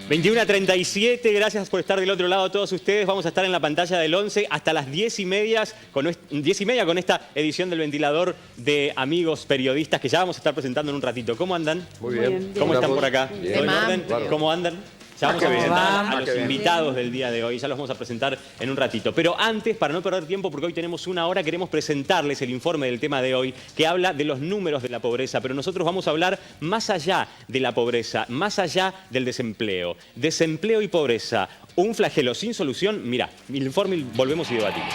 21:37, gracias por estar del otro lado todos ustedes. Vamos a estar en la pantalla del 11 hasta las 10:30 con esta edición del Ventilador de Amigos Periodistas que ya vamos a estar presentando en un ratito. ¿Cómo andan? Muy bien. ¿Cómo están por acá? Bien. ¿Todo en orden? Claro. ¿Cómo andan? Ya vamos a presentar a los invitados del día de hoy, ya los vamos a presentar en un ratito. Pero antes, para no perder tiempo, porque hoy tenemos una hora, queremos presentarles el informe del tema de hoy, que habla de los números de la pobreza. Pero nosotros vamos a hablar más allá de la pobreza, más allá del desempleo. Desempleo y pobreza, un flagelo sin solución. Mirá, el informe, volvemos y debatimos.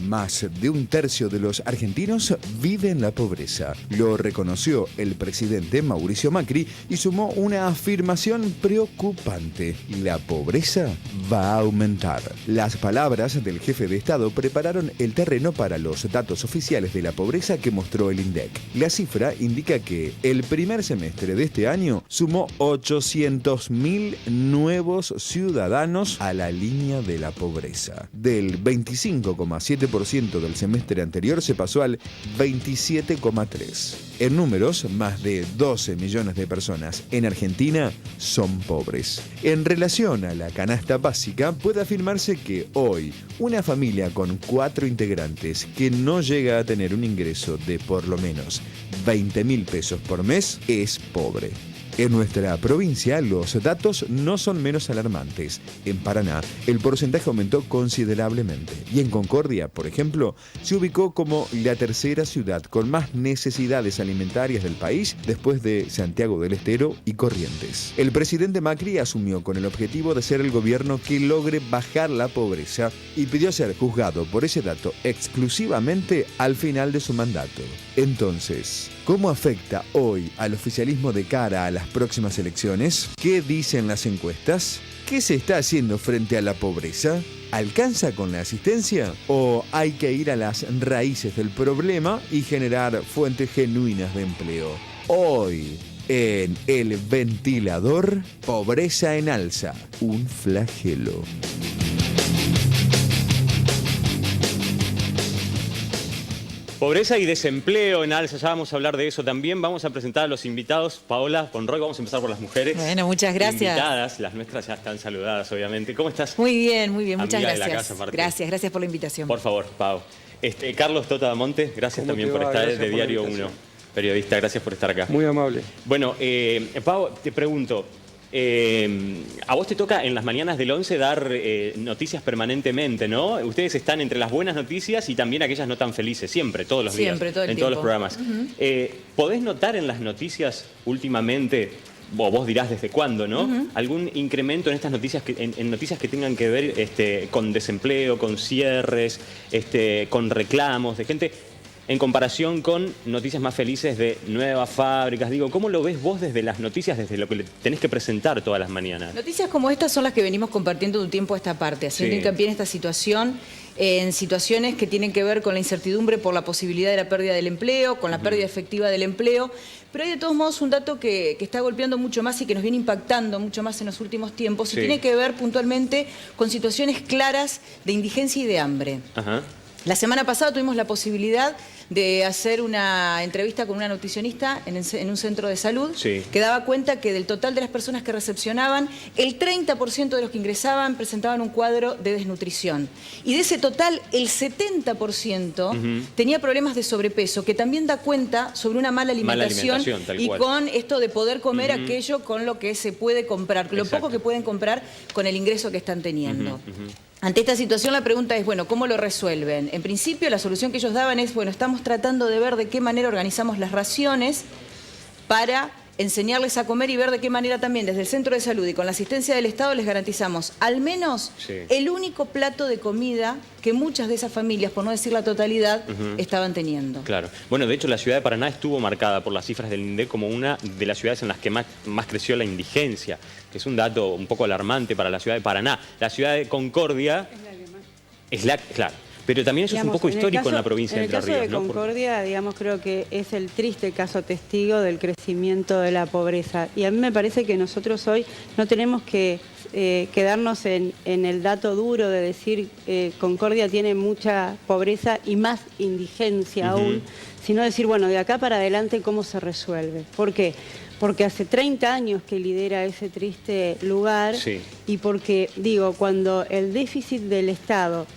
Más de un tercio de los argentinos vive en la pobreza. Lo reconoció el presidente Mauricio Macri y sumó una afirmación preocupante. La pobreza va a aumentar. Las palabras del jefe de Estado prepararon el terreno para los datos oficiales de la pobreza que mostró el INDEC. La cifra indica que el primer semestre de este año sumó 800.000 nuevos ciudadanos a la línea de la pobreza. Del 25,7% del semestre anterior se pasó al 27,3%. En números, más de 12 millones de personas en Argentina son pobres. En relación a la canasta básica, puede afirmarse que hoy una familia con 4 integrantes que no llega a tener un ingreso de por lo menos 20.000 pesos por mes es pobre. En nuestra provincia, los datos no son menos alarmantes. En Paraná, el porcentaje aumentó considerablemente. Y en Concordia, por ejemplo, se ubicó como la tercera ciudad con más necesidades alimentarias del país después de Santiago del Estero y Corrientes. El presidente Macri asumió con el objetivo de ser el gobierno que logre bajar la pobreza y pidió ser juzgado por ese dato exclusivamente al final de su mandato. Entonces, ¿cómo afecta hoy al oficialismo de cara a las próximas elecciones? ¿Qué dicen las encuestas? ¿Qué se está haciendo frente a la pobreza? ¿Alcanza con la asistencia? ¿O hay que ir a las raíces del problema y generar fuentes genuinas de empleo? Hoy, en El Ventilador, pobreza en alza, un flagelo. Pobreza y desempleo en alza, ya vamos a hablar de eso también. Vamos a presentar a los invitados. Paola Conroy, vamos a empezar por las mujeres. Bueno, muchas gracias. Invitadas, las nuestras ya están saludadas, obviamente. ¿Cómo estás? Muy bien, muchas Amiga gracias. De la casa, aparte. Gracias por la invitación. Por favor, Pau. Carlos Tota Damonte, gracias también por estar de Diario 1. Periodista, gracias por estar acá. Muy amable. Bueno, Pau, te pregunto, a vos te toca en las mañanas del 11 dar noticias permanentemente, ¿no? Ustedes están entre las buenas noticias y también aquellas no tan felices, siempre, todos los días. Siempre, todo el en tiempo. Todos los programas. ¿Podés notar en las noticias últimamente, o vos dirás desde cuándo, ¿no? Algún incremento en estas noticias, en noticias que tengan que ver con desempleo, con cierres, con reclamos de gente, en comparación con noticias más felices de nuevas fábricas? Digo, ¿cómo lo ves vos desde las noticias, desde lo que le tenés que presentar todas las mañanas? Noticias como estas son las que venimos compartiendo de un tiempo a esta parte, haciendo hincapié en esta situación, en situaciones que tienen que ver con la incertidumbre por la posibilidad de la pérdida del empleo, con la pérdida efectiva del empleo, pero hay de todos modos un dato que está golpeando mucho más y que nos viene impactando mucho más en los últimos tiempos y tiene que ver puntualmente con situaciones claras de indigencia y de hambre. La semana pasada tuvimos la posibilidad de hacer una entrevista con una nutricionista en un centro de salud que daba cuenta que del total de las personas que recepcionaban, el 30% de los que ingresaban presentaban un cuadro de desnutrición. Y de ese total, el 70% tenía problemas de sobrepeso, que también da cuenta sobre una mala alimentación y con esto de poder comer aquello con lo que se puede comprar, lo poco que pueden comprar con el ingreso que están teniendo. Ante esta situación la pregunta es, bueno, ¿cómo lo resuelven? En principio la solución que ellos daban es, bueno, estamos tratando de ver de qué manera organizamos las raciones para enseñarles a comer y ver de qué manera también desde el centro de salud y con la asistencia del Estado les garantizamos al menos el único plato de comida que muchas de esas familias, por no decir la totalidad, estaban teniendo. Claro. Bueno, de hecho la ciudad de Paraná estuvo marcada por las cifras del INDEC como una de las ciudades en las que más creció la indigencia, que es un dato un poco alarmante para la ciudad de Paraná. La ciudad de Concordia es la claro. Pero también eso es un poco histórico en la provincia de Entre Ríos, ¿no? En el caso de Concordia, digamos, creo que es el triste caso testigo del crecimiento de la pobreza. Y a mí me parece que nosotros hoy no tenemos que quedarnos en el dato duro de decir Concordia tiene mucha pobreza y más indigencia aún, sino decir, bueno, de acá para adelante, ¿cómo se resuelve? ¿Por qué? Porque hace 30 años que lidera ese triste lugar y porque, digo, cuando el déficit del Estado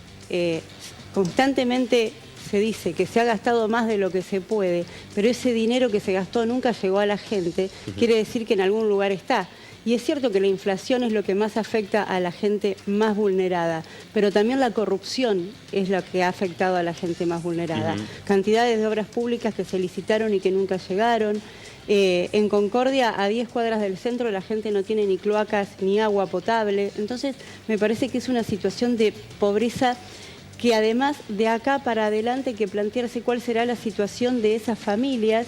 constantemente se dice que se ha gastado más de lo que se puede, pero ese dinero que se gastó nunca llegó a la gente, quiere decir que en algún lugar está. Y es cierto que la inflación es lo que más afecta a la gente más vulnerada, pero también la corrupción es lo que ha afectado a la gente más vulnerada. Cantidades de obras públicas que se licitaron y que nunca llegaron. En Concordia, a 10 cuadras del centro, la gente no tiene ni cloacas ni agua potable. Entonces, me parece que es una situación de pobreza que además de acá para adelante hay que plantearse cuál será la situación de esas familias,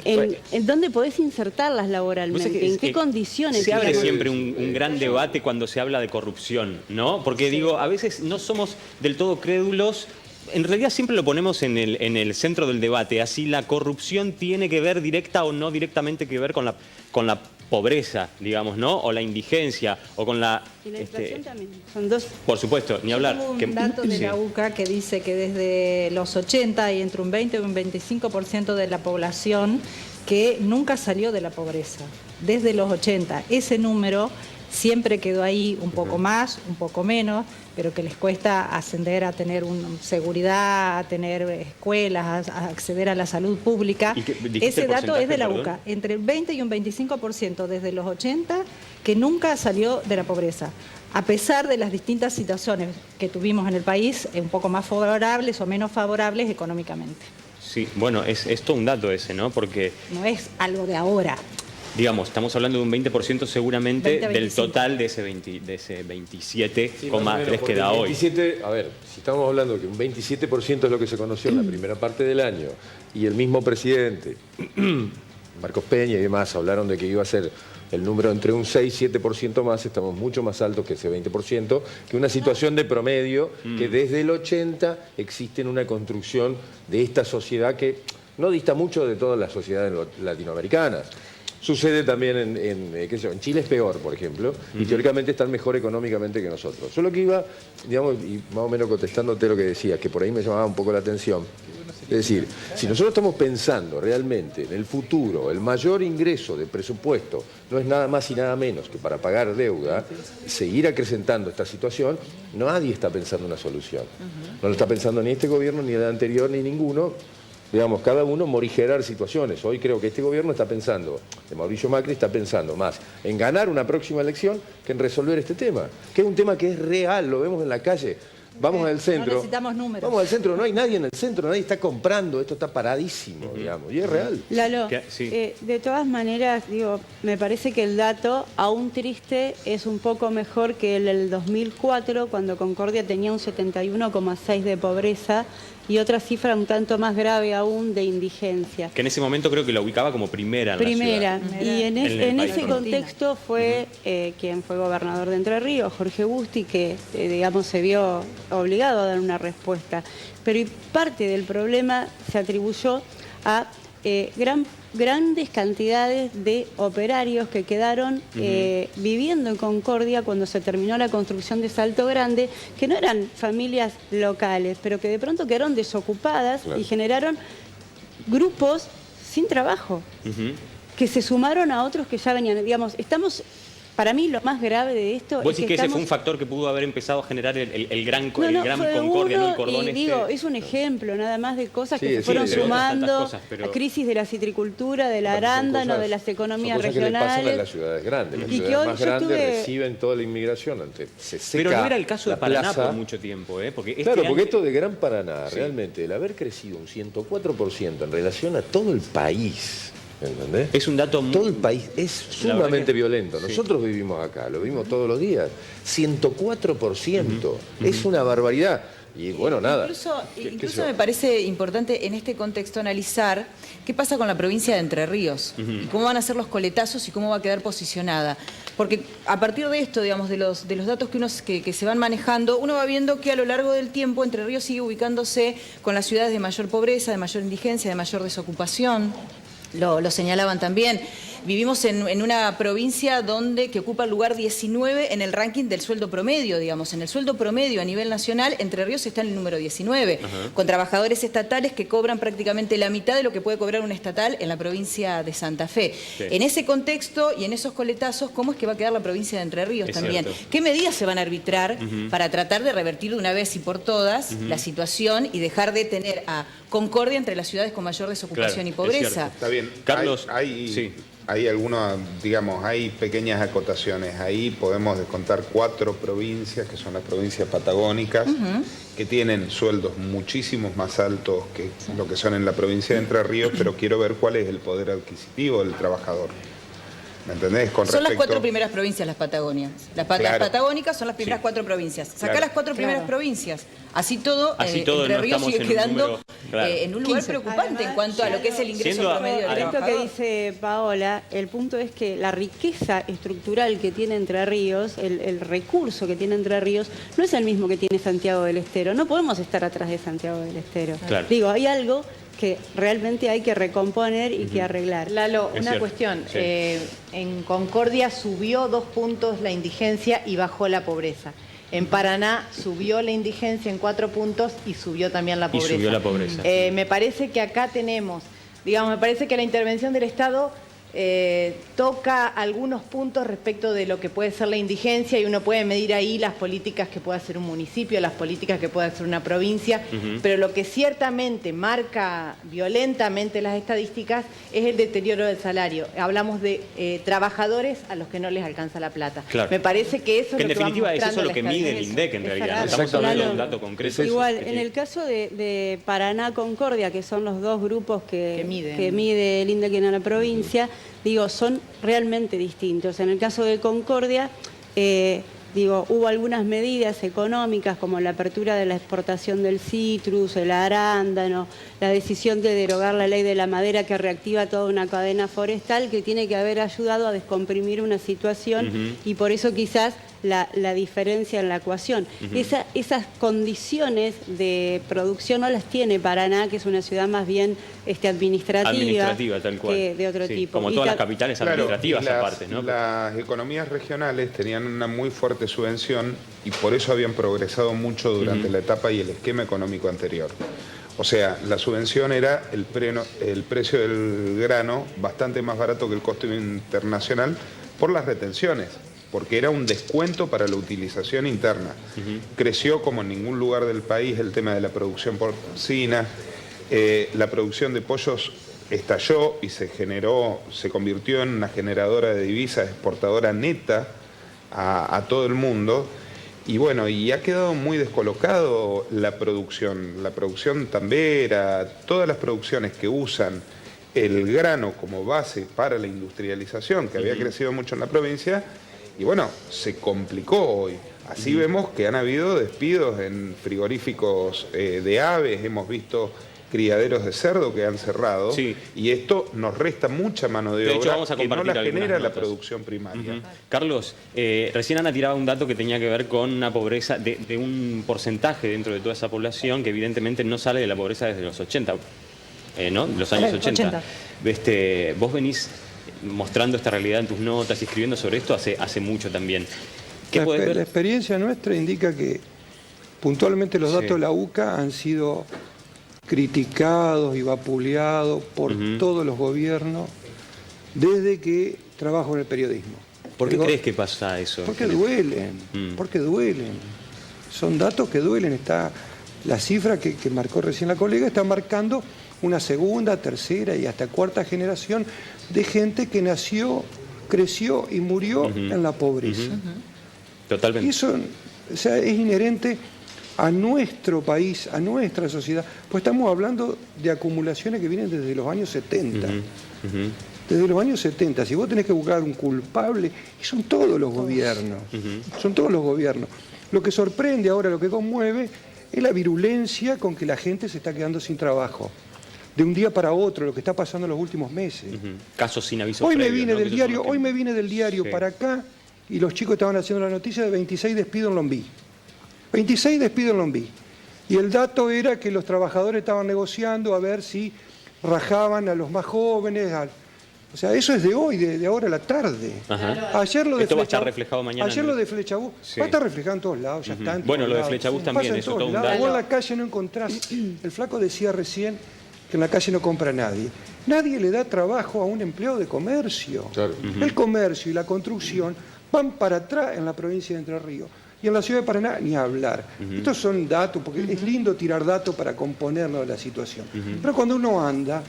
en dónde podés insertarlas laboralmente, en qué condiciones. Se abre siempre un gran debate cuando se habla de corrupción, ¿no? Porque digo, a veces no somos del todo crédulos. En realidad siempre lo ponemos en el centro del debate, así la corrupción tiene que ver directa o no directamente que ver con la pobreza, digamos, ¿no? O la indigencia, o con la... Y la inflación también, son dos... Por supuesto, ni hablar. Tengo un dato de la UCA que dice que desde los 80 hay entre un 20 y un 25% de la población que nunca salió de la pobreza, desde los 80. Ese número siempre quedó ahí, un poco más, un poco menos, pero que les cuesta ascender a tener seguridad, a tener escuelas, a acceder a la salud pública. Ese dato es de la UCA, entre el 20 y un 25% desde los 80 que nunca salió de la pobreza, a pesar de las distintas situaciones que tuvimos en el país, un poco más favorables o menos favorables económicamente. Sí, bueno, es todo un dato ese, ¿no? Porque... No es algo de ahora. Digamos, estamos hablando de un 20% seguramente del total de ese 27,3 que da hoy. 27, a ver, si estamos hablando que un 27% es lo que se conoció en la primera parte del año y el mismo presidente, Marcos Peña y demás, hablaron de que iba a ser el número entre un 6 y 7% más, estamos mucho más altos que ese 20%, que una situación de promedio que desde el 80 existe en una construcción de esta sociedad que no dista mucho de todas las sociedades latinoamericanas. Sucede también en Chile es peor, por ejemplo, y teóricamente están mejor económicamente que nosotros. Solo que iba, digamos, y más o menos contestándote lo que decías, que por ahí me llamaba un poco la atención. Es decir, si nosotros estamos pensando realmente en el futuro, el mayor ingreso de presupuesto no es nada más y nada menos que para pagar deuda, seguir acrecentando esta situación, nadie está pensando en una solución. No lo está pensando ni este gobierno, ni el anterior, ni ninguno. Digamos, cada uno morigerar situaciones. Hoy creo que este gobierno está pensando, de Mauricio Macri está pensando más en ganar una próxima elección que en resolver este tema, que es un tema que es real, lo vemos en la calle. Vamos al centro. No necesitamos números. Vamos al centro, no hay nadie en el centro, nadie está comprando, esto está paradísimo, digamos, y es real. Lalo, de todas maneras, digo, me parece que el dato, aún triste, es un poco mejor que el del 2004, cuando Concordia tenía un 71,6 de pobreza y otra cifra un tanto más grave aún de indigencia. Que en ese momento creo que la ubicaba como primera en la ciudad. Y en ese contexto fue quien fue gobernador de Entre Ríos, Jorge Busti, que digamos se vio obligado a dar una respuesta. Pero parte del problema se atribuyó a grandes cantidades de operarios que quedaron viviendo en Concordia cuando se terminó la construcción de Salto Grande, que no eran familias locales, pero que de pronto quedaron desocupadas y generaron grupos sin trabajo, que se sumaron a otros que ya venían. Digamos, estamos... Para mí lo más grave de esto ¿Vos decís que ese fue un factor que pudo haber empezado a generar el gran Concordia, ¿no? El cordón digo, es un ejemplo nada más de cosas que se fueron sumando cosas, a crisis de la citricultura, del arándano, de las economías regionales. Son cosas que le pasan a las ciudades grandes. Las ciudades más grandes reciben toda la inmigración. Se seca. Pero no era el caso de Paraná por mucho tiempo, ¿eh? Porque porque esto de Gran Paraná, realmente, el haber crecido un 104% en relación a todo el país... ¿Entendés? Es un dato muy... Todo el país es sumamente violento. Nosotros vivimos acá, lo vivimos todos los días. 104%. Es una barbaridad. Y bueno, nada. Incluso me parece importante en este contexto analizar qué pasa con la provincia de Entre Ríos, y cómo van a ser los coletazos y cómo va a quedar posicionada. Porque a partir de esto, digamos, de los datos que se van manejando, uno va viendo que a lo largo del tiempo Entre Ríos sigue ubicándose con las ciudades de mayor pobreza, de mayor indigencia, de mayor desocupación. Lo señalaban también. Vivimos en una provincia que ocupa el lugar 19 en el ranking del sueldo promedio, digamos. En el sueldo promedio a nivel nacional, Entre Ríos está en el número 19, con trabajadores estatales que cobran prácticamente la mitad de lo que puede cobrar un estatal en la provincia de Santa Fe. Sí. En ese contexto y en esos coletazos, ¿cómo es que va a quedar la provincia de Entre Ríos también? Cierto. ¿Qué medidas se van a arbitrar para tratar de revertir de una vez y por todas la situación y dejar de tener a concordia entre las ciudades con mayor desocupación y pobreza? Está bien. Carlos, hay algunas, digamos, hay pequeñas acotaciones. Ahí podemos descontar 4 provincias, que son las provincias patagónicas, que tienen sueldos muchísimos más altos que lo que son en la provincia de Entre Ríos, pero quiero ver cuál es el poder adquisitivo del trabajador. ¿Me entendés? Son las 4 primeras provincias las Patagonias. Las patagónicas son las primeras 4 provincias. Sacá las 4 primeras provincias. Así todo Entre Ríos sigue quedando en un lugar preocupante en cuanto a lo que es el ingreso promedio del trabajador. Esto que dice Paola, el punto es que la riqueza estructural que tiene Entre Ríos, el recurso que tiene Entre Ríos, no es el mismo que tiene Santiago del Estero. No podemos estar atrás de Santiago del Estero. Digo, hay algo que realmente hay que recomponer y que arreglar. Lalo, una cuestión. Sí. En Concordia subió 2 puntos la indigencia y bajó la pobreza. En Paraná subió la indigencia en 4 puntos y subió también la pobreza. Me parece que acá tenemos, digamos, me parece que la intervención del Estado toca algunos puntos respecto de lo que puede ser la indigencia y uno puede medir ahí las políticas que puede hacer un municipio, las políticas que puede hacer una provincia, pero lo que ciertamente marca violentamente las estadísticas es el deterioro del salario. Hablamos de trabajadores a los que no les alcanza la plata. Claro. Me parece que eso es lo que en definitiva es eso lo que mide el INDEC en realidad. No estamos hablando de un dato concreto. Igual, en el caso de Paraná Concordia, que son los 2 grupos que mide el INDEC en la provincia, digo, son realmente distintos. En el caso de Concordia, hubo algunas medidas económicas como la apertura de la exportación del citrus, el arándano, la decisión de derogar la ley de la madera que reactiva toda una cadena forestal que tiene que haber ayudado a descomprimir una situación y por eso quizás la diferencia en la ecuación. Esas condiciones de producción no las tiene Paraná, que es una ciudad más bien administrativa tal cual. Que de otro tipo. Como todas las capitales administrativas aparte, ¿no? Las economías regionales tenían una muy fuerte subvención y por eso habían progresado mucho durante la etapa y el esquema económico anterior. O sea, la subvención era el precio del grano bastante más barato que el costo internacional por las retenciones, porque era un descuento para la utilización interna. Creció como en ningún lugar del país el tema de la producción porcina, la producción de pollos estalló y se convirtió en una generadora de divisas, exportadora neta a todo el mundo. Y bueno, y ha quedado muy descolocado la producción tambera, todas las producciones que usan el grano como base para la industrialización, que había crecido mucho en la provincia, y bueno, se complicó hoy. Así vemos que han habido despidos en frigoríficos de aves, hemos visto criaderos de cerdo que han cerrado, y esto nos resta mucha mano de obra vamos a que no la genera la notas. producción primaria. Carlos, recién Ana tiraba un dato que tenía que ver con una pobreza de un porcentaje dentro de toda esa población que evidentemente no sale de la pobreza desde los 80, ¿no? Los años 80. Vos venís mostrando esta realidad en tus notas y escribiendo sobre esto hace mucho también. La experiencia nuestra indica que puntualmente los datos de la UCA han sido criticados y vapuleados por todos los gobiernos desde que trabajo en el periodismo. ¿Por qué crees que pasa eso? Porque duelen, porque duelen. Son datos que duelen. Está la cifra que marcó recién la colega, está marcando una segunda, tercera y hasta cuarta generación de gente que nació, creció y murió en la pobreza. Totalmente. Y eso, o sea, es inherente a nuestro país, a nuestra sociedad, pues estamos hablando de acumulaciones que vienen desde los años 70. Desde los años 70, si vos tenés que buscar un culpable, y son todos los gobiernos, son todos los gobiernos. Lo que sorprende ahora, lo que conmueve, es la virulencia con que la gente se está quedando sin trabajo. De un día para otro, lo que está pasando en los últimos meses. Casos sin aviso Hoy previo, me vine ¿no? del diario, hoy me vine del diario Sí. para acá y los chicos estaban haciendo la noticia de 26 despidos en Lombí. 26 despidos en Lombí. Y el dato era que los trabajadores estaban negociando a ver si rajaban a los más jóvenes. O sea, eso es de hoy, de ahora a la tarde. Ajá. Ayer lo de Esto va a estar Flechabús- reflejado mañana. Ayer lo de Flechabús Sí. va a estar reflejado en todos lados, ya está en Bueno, todos lo de lados. Flechabús Pasa también, en eso todos todo un lados. dato. Vos en la calle no encontrás. El flaco decía recién que en la calle no compra nadie. Nadie le da trabajo a un empleado de comercio. Claro. El comercio y la construcción van para atrás en la provincia de Entre Ríos. Y en la ciudad de Paraná, ni hablar. Estos son datos, porque es lindo tirar datos para componernos de la situación. Pero cuando uno anda,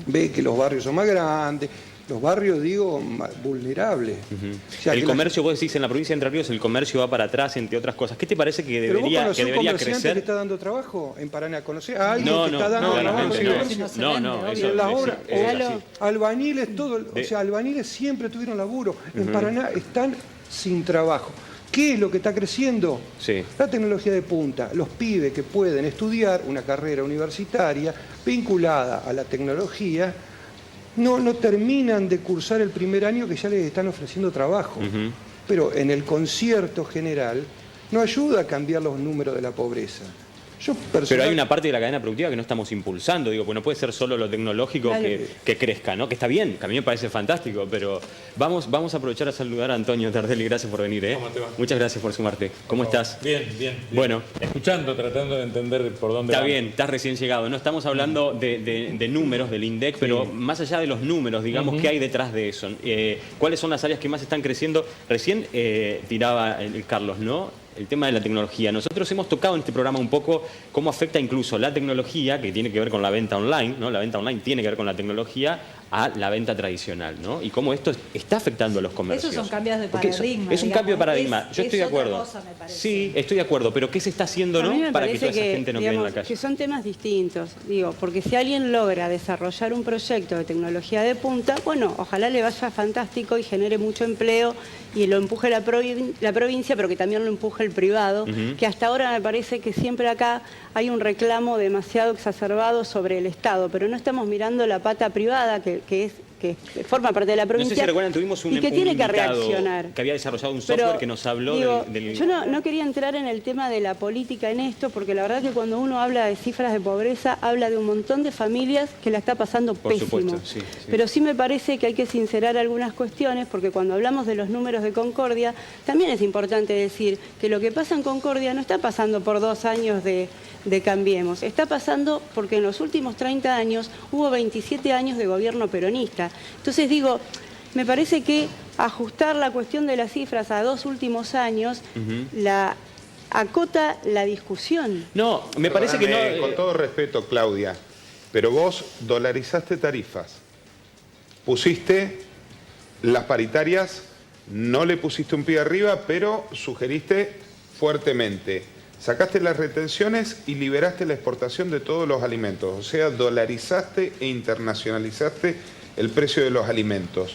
ve que los barrios son más grandes, los barrios, digo, más vulnerables. O sea, El que la- comercio, vos decís, en la provincia de Entre Ríos el comercio va para atrás, entre otras cosas. ¿Qué te parece que Pero vos debería, conocés que un debería comerciante crecer? que está dando trabajo en Paraná. ¿Conocés a alguien No, que está dando trabajo claramente en el no. comercio? No, Y eso en las es- obras, es así. albañiles, todo, o sea, albañiles siempre tuvieron laburo. En Paraná están sin trabajo. ¿Qué es lo que está creciendo? Sí. La tecnología de punta. Los pibes que pueden estudiar una carrera universitaria vinculada a la tecnología no terminan de cursar el primer año que ya les están ofreciendo trabajo. Pero en el concierto general no ayuda a cambiar los números de la pobreza. Pero hay una parte de la cadena productiva que no estamos impulsando, digo, pues no puede ser solo lo tecnológico que crezca, ¿no? Que está bien, que a mí me parece fantástico, pero vamos a aprovechar a saludar a Antonio Tardelli, gracias por venir, ¿eh? ¿Cómo te va? Muchas gracias por sumarte. ¿Cómo estás? Bien, bien. Bueno. Escuchando, tratando de entender por dónde Está vamos. bien, estás recién llegado. No estamos hablando de números del INDEC, pero más allá de los números, digamos, ¿qué hay detrás de eso? ¿Cuáles son las áreas que más están creciendo? Recién tiraba el Carlos, ¿no? El tema de la tecnología. Nosotros hemos tocado en este programa un poco cómo afecta incluso la tecnología, que tiene que ver con la venta online, ¿no? La venta online tiene que ver con la tecnología, a la venta tradicional, ¿no? Y cómo esto está afectando a los comercios. Esos son cambios de Porque paradigma. es un cambio de paradigma. Yo estoy de otra acuerdo. cosa, me parece. Sí, estoy de acuerdo. Pero ¿qué se está haciendo, A mí no? me Para que parece toda esa gente no quede en la digamos, calle. que son temas distintos, digo, porque si alguien logra desarrollar un proyecto de tecnología de punta, bueno, ojalá le vaya fantástico y genere mucho empleo y lo empuje la provincia, pero que también lo empuje el privado, que hasta ahora me parece que siempre acá hay un reclamo demasiado exacerbado sobre el Estado, pero no estamos mirando la pata privada que forma parte de la No provincia sé si recuerdan, tuvimos un y que tiene que invitado reaccionar. que había desarrollado un software Pero, que nos habló digo, del... Yo no quería entrar en el tema de la política en esto, porque la verdad que cuando uno habla de cifras de pobreza, habla de un montón de familias que la está pasando Por pésimo. supuesto, sí. Pero sí me parece que hay que sincerar algunas cuestiones, porque cuando hablamos de los números de Concordia, también es importante decir que lo que pasa en Concordia no está pasando por 2 años de Cambiemos. Está pasando porque en los últimos 30 años hubo 27 años de gobierno peronista. Entonces digo, me parece que ajustar la cuestión de las cifras a 2 últimos años la acota la discusión. No, me parece que no... Con todo respeto, Claudia, pero vos dolarizaste tarifas, pusiste las paritarias, no le pusiste un pie arriba, pero sugeriste fuertemente. Sacaste las retenciones y liberaste la exportación de todos los alimentos. O sea, dolarizaste e internacionalizaste el precio de los alimentos.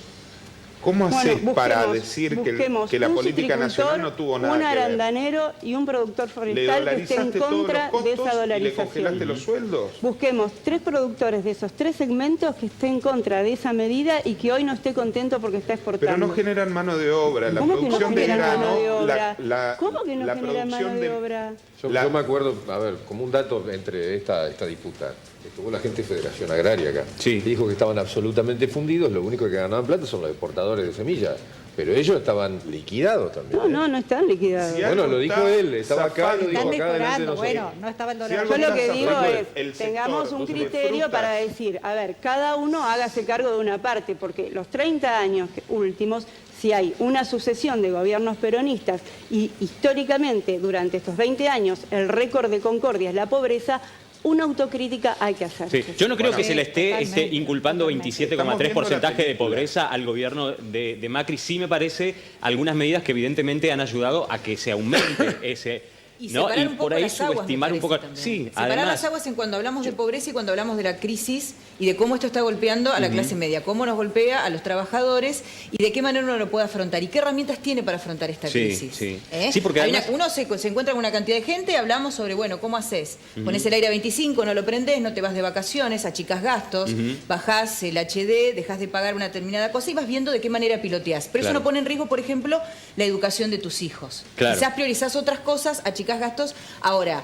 ¿Cómo haces para decir que la política nacional no tuvo nada un que ver? arandanero y un productor ¿Le forestal que esté en dolarizaste todos contra los de esa costos y le dolarización? congelaste los sueldos? Busquemos 3 productores de esos 3 segmentos que estén en contra de esa medida y que hoy no esté contento porque está exportando. Pero no generan mano de obra. La ¿Cómo que no producción de generan grano, mano de obra? la ¿Cómo que no la generan mano producción de obra? Yo me acuerdo, a ver, como un dato entre esta disputa, estuvo la gente de Federación Agraria acá. Sí. Dijo que estaban absolutamente fundidos, lo único que ganaban plata son los exportadores de semillas. Pero ellos estaban liquidados también. No están liquidados. Si Bueno, algo lo dijo está él, estaba acá, lo dijo Están acá delante de mejorando, nosotros. bueno, no estaba el Si dólar. algo Yo lo que está digo zafando es, el sector, tengamos un entonces, de criterio frutas. para decir, a ver, cada uno hágase cargo de una parte, porque los 30 años últimos, si hay una sucesión de gobiernos peronistas y históricamente durante estos 20 años el récord de Concordia es la pobreza, una autocrítica hay que hacer. Sí. Yo no creo que Sí, se le esté totalmente, inculpando totalmente. 27,3% de pobreza al gobierno de Macri. Sí me parece algunas medidas que evidentemente han ayudado a que se aumente Y ¿no? separar Y un poco por ahí las aguas, subestimar me un poco. parece Sí, también. Separar además. las aguas en cuando hablamos de pobreza y cuando hablamos de la crisis y de cómo esto está golpeando a la clase media, cómo nos golpea a los trabajadores y de qué manera uno lo puede afrontar y qué herramientas tiene para afrontar esta crisis. Sí. Sí, porque además... uno se encuentra con una cantidad de gente, hablamos sobre, bueno, ¿cómo haces? Pones el aire a 25, no lo prendés, no te vas de vacaciones, achicás gastos, bajás el HD, dejás de pagar una determinada cosa y vas viendo de qué manera piloteás. Pero eso no pone en riesgo, por ejemplo, la educación de tus hijos. Quizás priorizás otras cosas, achicás gastos. Ahora,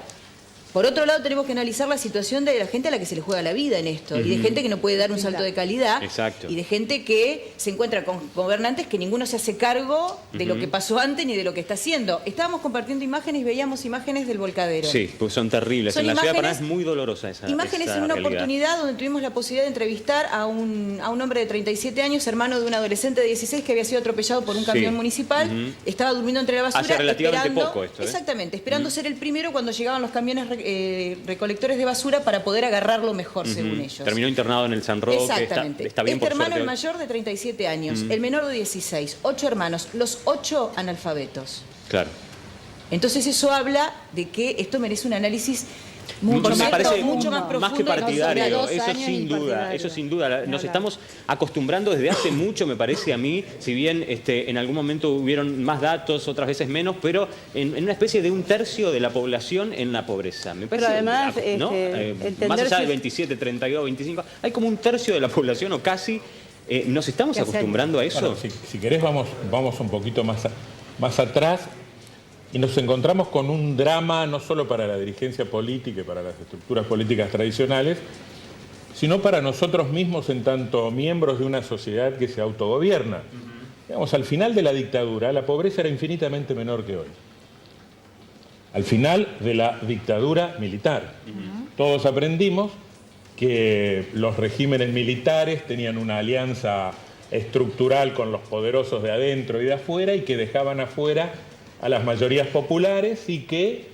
por otro lado, tenemos que analizar la situación de la gente a la que se le juega la vida en esto, y de gente que no puede dar un salto de calidad, y de gente que se encuentra con gobernantes que ninguno se hace cargo de lo que pasó antes ni de lo que está haciendo. Estábamos compartiendo imágenes, veíamos imágenes del volcadero. Sí, pues son terribles. Son en la ciudad de Paraná imágenes- es muy dolorosa esa Imágenes en una realidad. oportunidad donde tuvimos la posibilidad de entrevistar a un hombre de 37 años, hermano de un adolescente de 16 que había sido atropellado por un camión municipal, estaba durmiendo entre la basura, Hace relativamente esperando, poco esto, ¿eh? Exactamente, esperando ser el primero cuando llegaban los camiones recolectores de basura para poder agarrarlo mejor, según ellos. Terminó internado en el San Roque, Exactamente. está bien este por hermano, suerte. el mayor de 37 años, el menor de 16, 8 hermanos, los 8 analfabetos. Claro. Entonces eso habla de que esto merece un análisis Me parece mucho más profundo. más que partidario, y no sobre 2 eso años sin duda, partidario. eso sin duda. Nos Claro. estamos acostumbrando desde hace mucho, me parece a mí, si bien en algún momento hubieron más datos, otras veces menos, pero en una especie de 1/3 de la población en la pobreza. Me parece, Pero además, ¿no? entender Más allá si- de 27, 32, 25, hay como 1/3 de la población o casi. ¿Nos estamos ¿Qué hacemos? acostumbrando a eso? Bueno, si querés vamos un poquito más atrás y nos encontramos con un drama no solo para la dirigencia política y para las estructuras políticas tradicionales, sino para nosotros mismos en tanto miembros de una sociedad que se autogobierna. Digamos, al final de la dictadura la pobreza era infinitamente menor que hoy. Al final de la dictadura militar. Todos aprendimos que los regímenes militares tenían una alianza estructural con los poderosos de adentro y de afuera y que dejaban afuera a las mayorías populares y que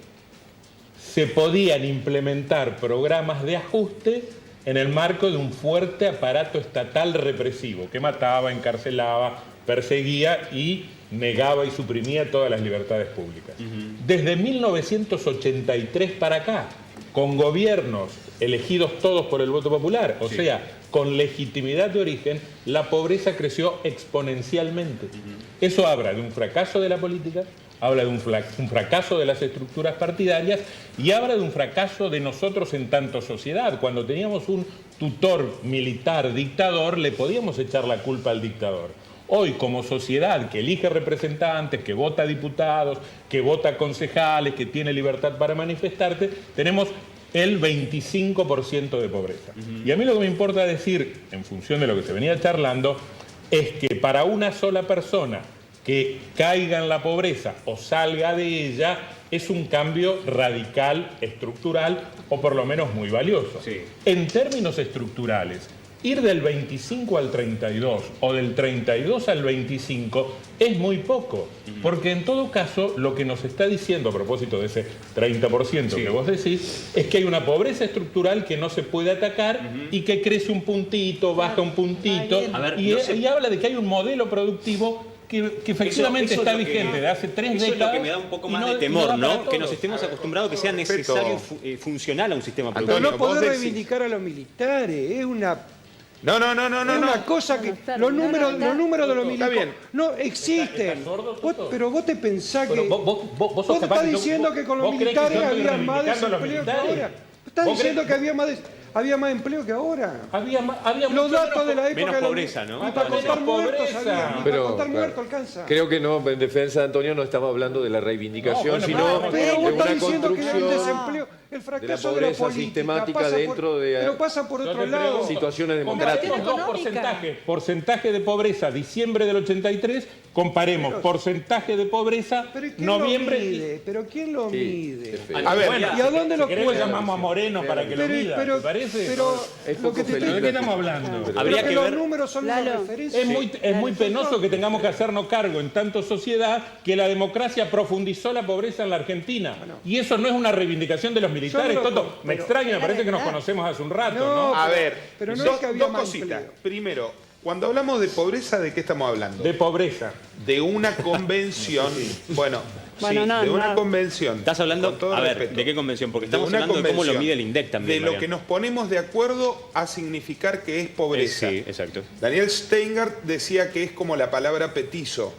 se podían implementar programas de ajuste en el marco de un fuerte aparato estatal represivo que mataba, encarcelaba, perseguía y negaba y suprimía todas las libertades públicas. Desde 1983 para acá, con gobiernos elegidos todos por el voto popular, o sea, con legitimidad de origen, la pobreza creció exponencialmente. Eso habla de un fracaso de la política, habla de un fracaso de las estructuras partidarias y habla de un fracaso de nosotros en tanto sociedad. Cuando teníamos un tutor militar dictador, le podíamos echar la culpa al dictador. Hoy, como sociedad que elige representantes, que vota diputados, que vota concejales, que tiene libertad para manifestarse, tenemos el 25% de pobreza. Y a mí lo que me importa decir, en función de lo que se venía charlando, es que para una sola persona que caiga en la pobreza o salga de ella, es un cambio radical, estructural, o por lo menos muy valioso. En términos estructurales, ir del 25 al 32 o del 32 al 25 es muy poco, porque en todo caso lo que nos está diciendo a propósito de ese 30% que vos decís, es que hay una pobreza estructural que no se puede atacar y que crece un puntito, baja un puntito, y habla de que hay un modelo productivo que efectivamente está vigente de hace 3 décadas. Eso es lo que me da un poco más de temor, ¿no? Que nos estemos acostumbrados a que sea necesario funcional a un sistema Pero productivo. no poder reivindicar a los militares, es una... No. Una cosa que los números de los militares no existen. Pero vos te pensás que... Vos estás diciendo que con los militares había más desempleo que ahora. Estás diciendo que había más empleo que ahora. Había Los datos de la época... Menos pobreza, ¿no? Y para contar muertos había. Y para Pero, contar claro, muertos alcanza. Creo que no, en defensa de Antonio no estamos hablando de la reivindicación, sino Pero de vos estás una diciendo que el construcción desempleo, el fracaso de la pobreza política sistemática pasa dentro de pero pasa por otro te lado. pregunto, situaciones democráticas. Comparemos dos porcentaje de pobreza, diciembre del 83, comparemos porcentaje de pobreza, ¿Pero quién noviembre... lo mide? ¿Pero quién lo mide? A ver, Bueno, ¿y a dónde lo si querés cuelgan? llamamos a Moreno para que lo mida, ¿te parece? Pero Es lo poco que te feliz. estoy ¿De qué estamos hablando? Habría pero que los ver... números son una Lalo, referencia. Es muy penoso que tengamos que hacernos cargo en tanto sociedad que la democracia profundizó la pobreza en la Argentina. Y eso no es una reivindicación de los militares, Yo no lo Toto. compro. Me extraña, me parece que nos conocemos hace un rato, ¿no? No, A ver, pero no dos, es que había dos más cositas. empleo. Primero, cuando hablamos de pobreza, ¿de qué estamos hablando? De pobreza. de una convención, bueno, una convención. Estás hablando, a ver, respeto, ¿de qué convención? Porque estamos hablando de cómo lo mide el INDEC también, de lo que nos ponemos de acuerdo a significar que es pobreza. Sí, exacto. Daniel Steingart decía que es como la palabra petizo.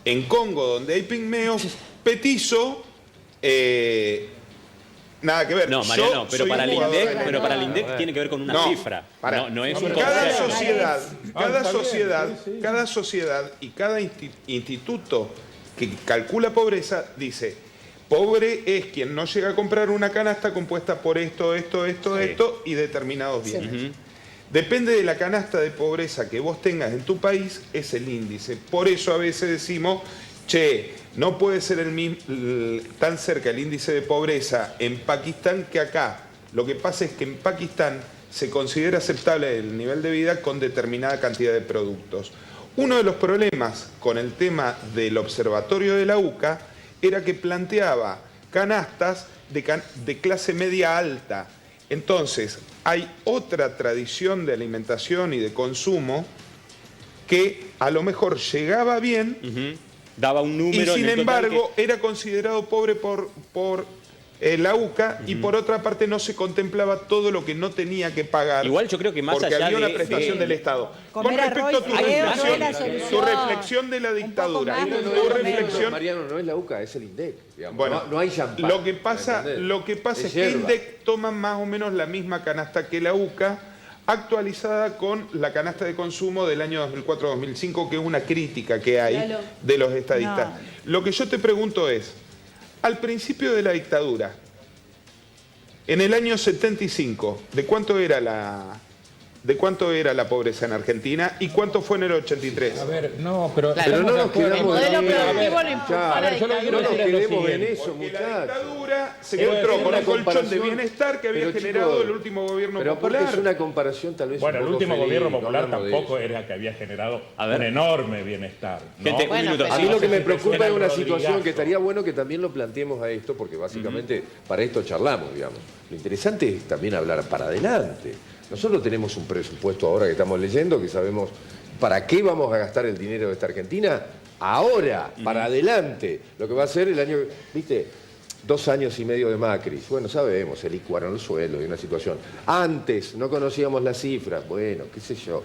En Congo, donde hay pigmeos, petizo, nada que ver. No, Mariano, pero para el INDEC tiene que ver con una cifra. No es un cada sociedad y cada instituto que calcula pobreza dice: pobre es quien no llega a comprar una canasta compuesta por esto y determinados bienes. Depende de la canasta de pobreza que vos tengas en tu país, es el índice. Por eso a veces decimos, che, no puede ser tan cerca el índice de pobreza en Pakistán que acá. Lo que pasa es que en Pakistán se considera aceptable el nivel de vida con determinada cantidad de productos. Uno de los problemas con el tema del observatorio de la UCA era que planteaba canastas de clase media alta. Entonces, hay otra tradición de alimentación y de consumo que a lo mejor llegaba bien, daba un número, y sin embargo era considerado pobre por la UCA, y por otra parte no se contemplaba todo lo que no tenía que pagar. Igual yo creo que más porque allá había una prestación del Estado. Con respecto a tu reflexión de la dictadura, Mariano, no es la UCA, es el INDEC. Digamos. Bueno, no hay champán. Lo que pasa es que INDEC toma más o menos la misma canasta que la UCA, actualizada con la canasta de consumo del año 2004-2005, que es una crítica que hay de los estadistas. Lo que yo te pregunto es, al principio de la dictadura, en el año 75, ¿de cuánto era la pobreza en Argentina y cuánto fue en el 83? A ver, no, pero no nos quedamos el modelo productivo lo impulsó la dictadura. No nos quedemos en eso, Porque muchachos. la dictadura se encontró con el colchón de bienestar que había generado el último gobierno popular. Pero es una comparación tal vez bueno, un el poco último feliz, gobierno popular no tampoco era que había generado un enorme bienestar, ¿no? Gente, un minuto. A mí lo que me preocupa es una situación que estaría bueno que también lo planteemos a esto, porque básicamente para esto charlamos, digamos. Lo interesante es también hablar para adelante. Nosotros tenemos un presupuesto ahora que estamos leyendo, que sabemos para qué vamos a gastar el dinero de esta Argentina ahora, para adelante. Lo que va a ser el año, viste, 2 años y medio de Macri. Bueno, sabemos, se licuaron los sueldos y una situación. Antes no conocíamos las cifras, bueno, qué sé yo.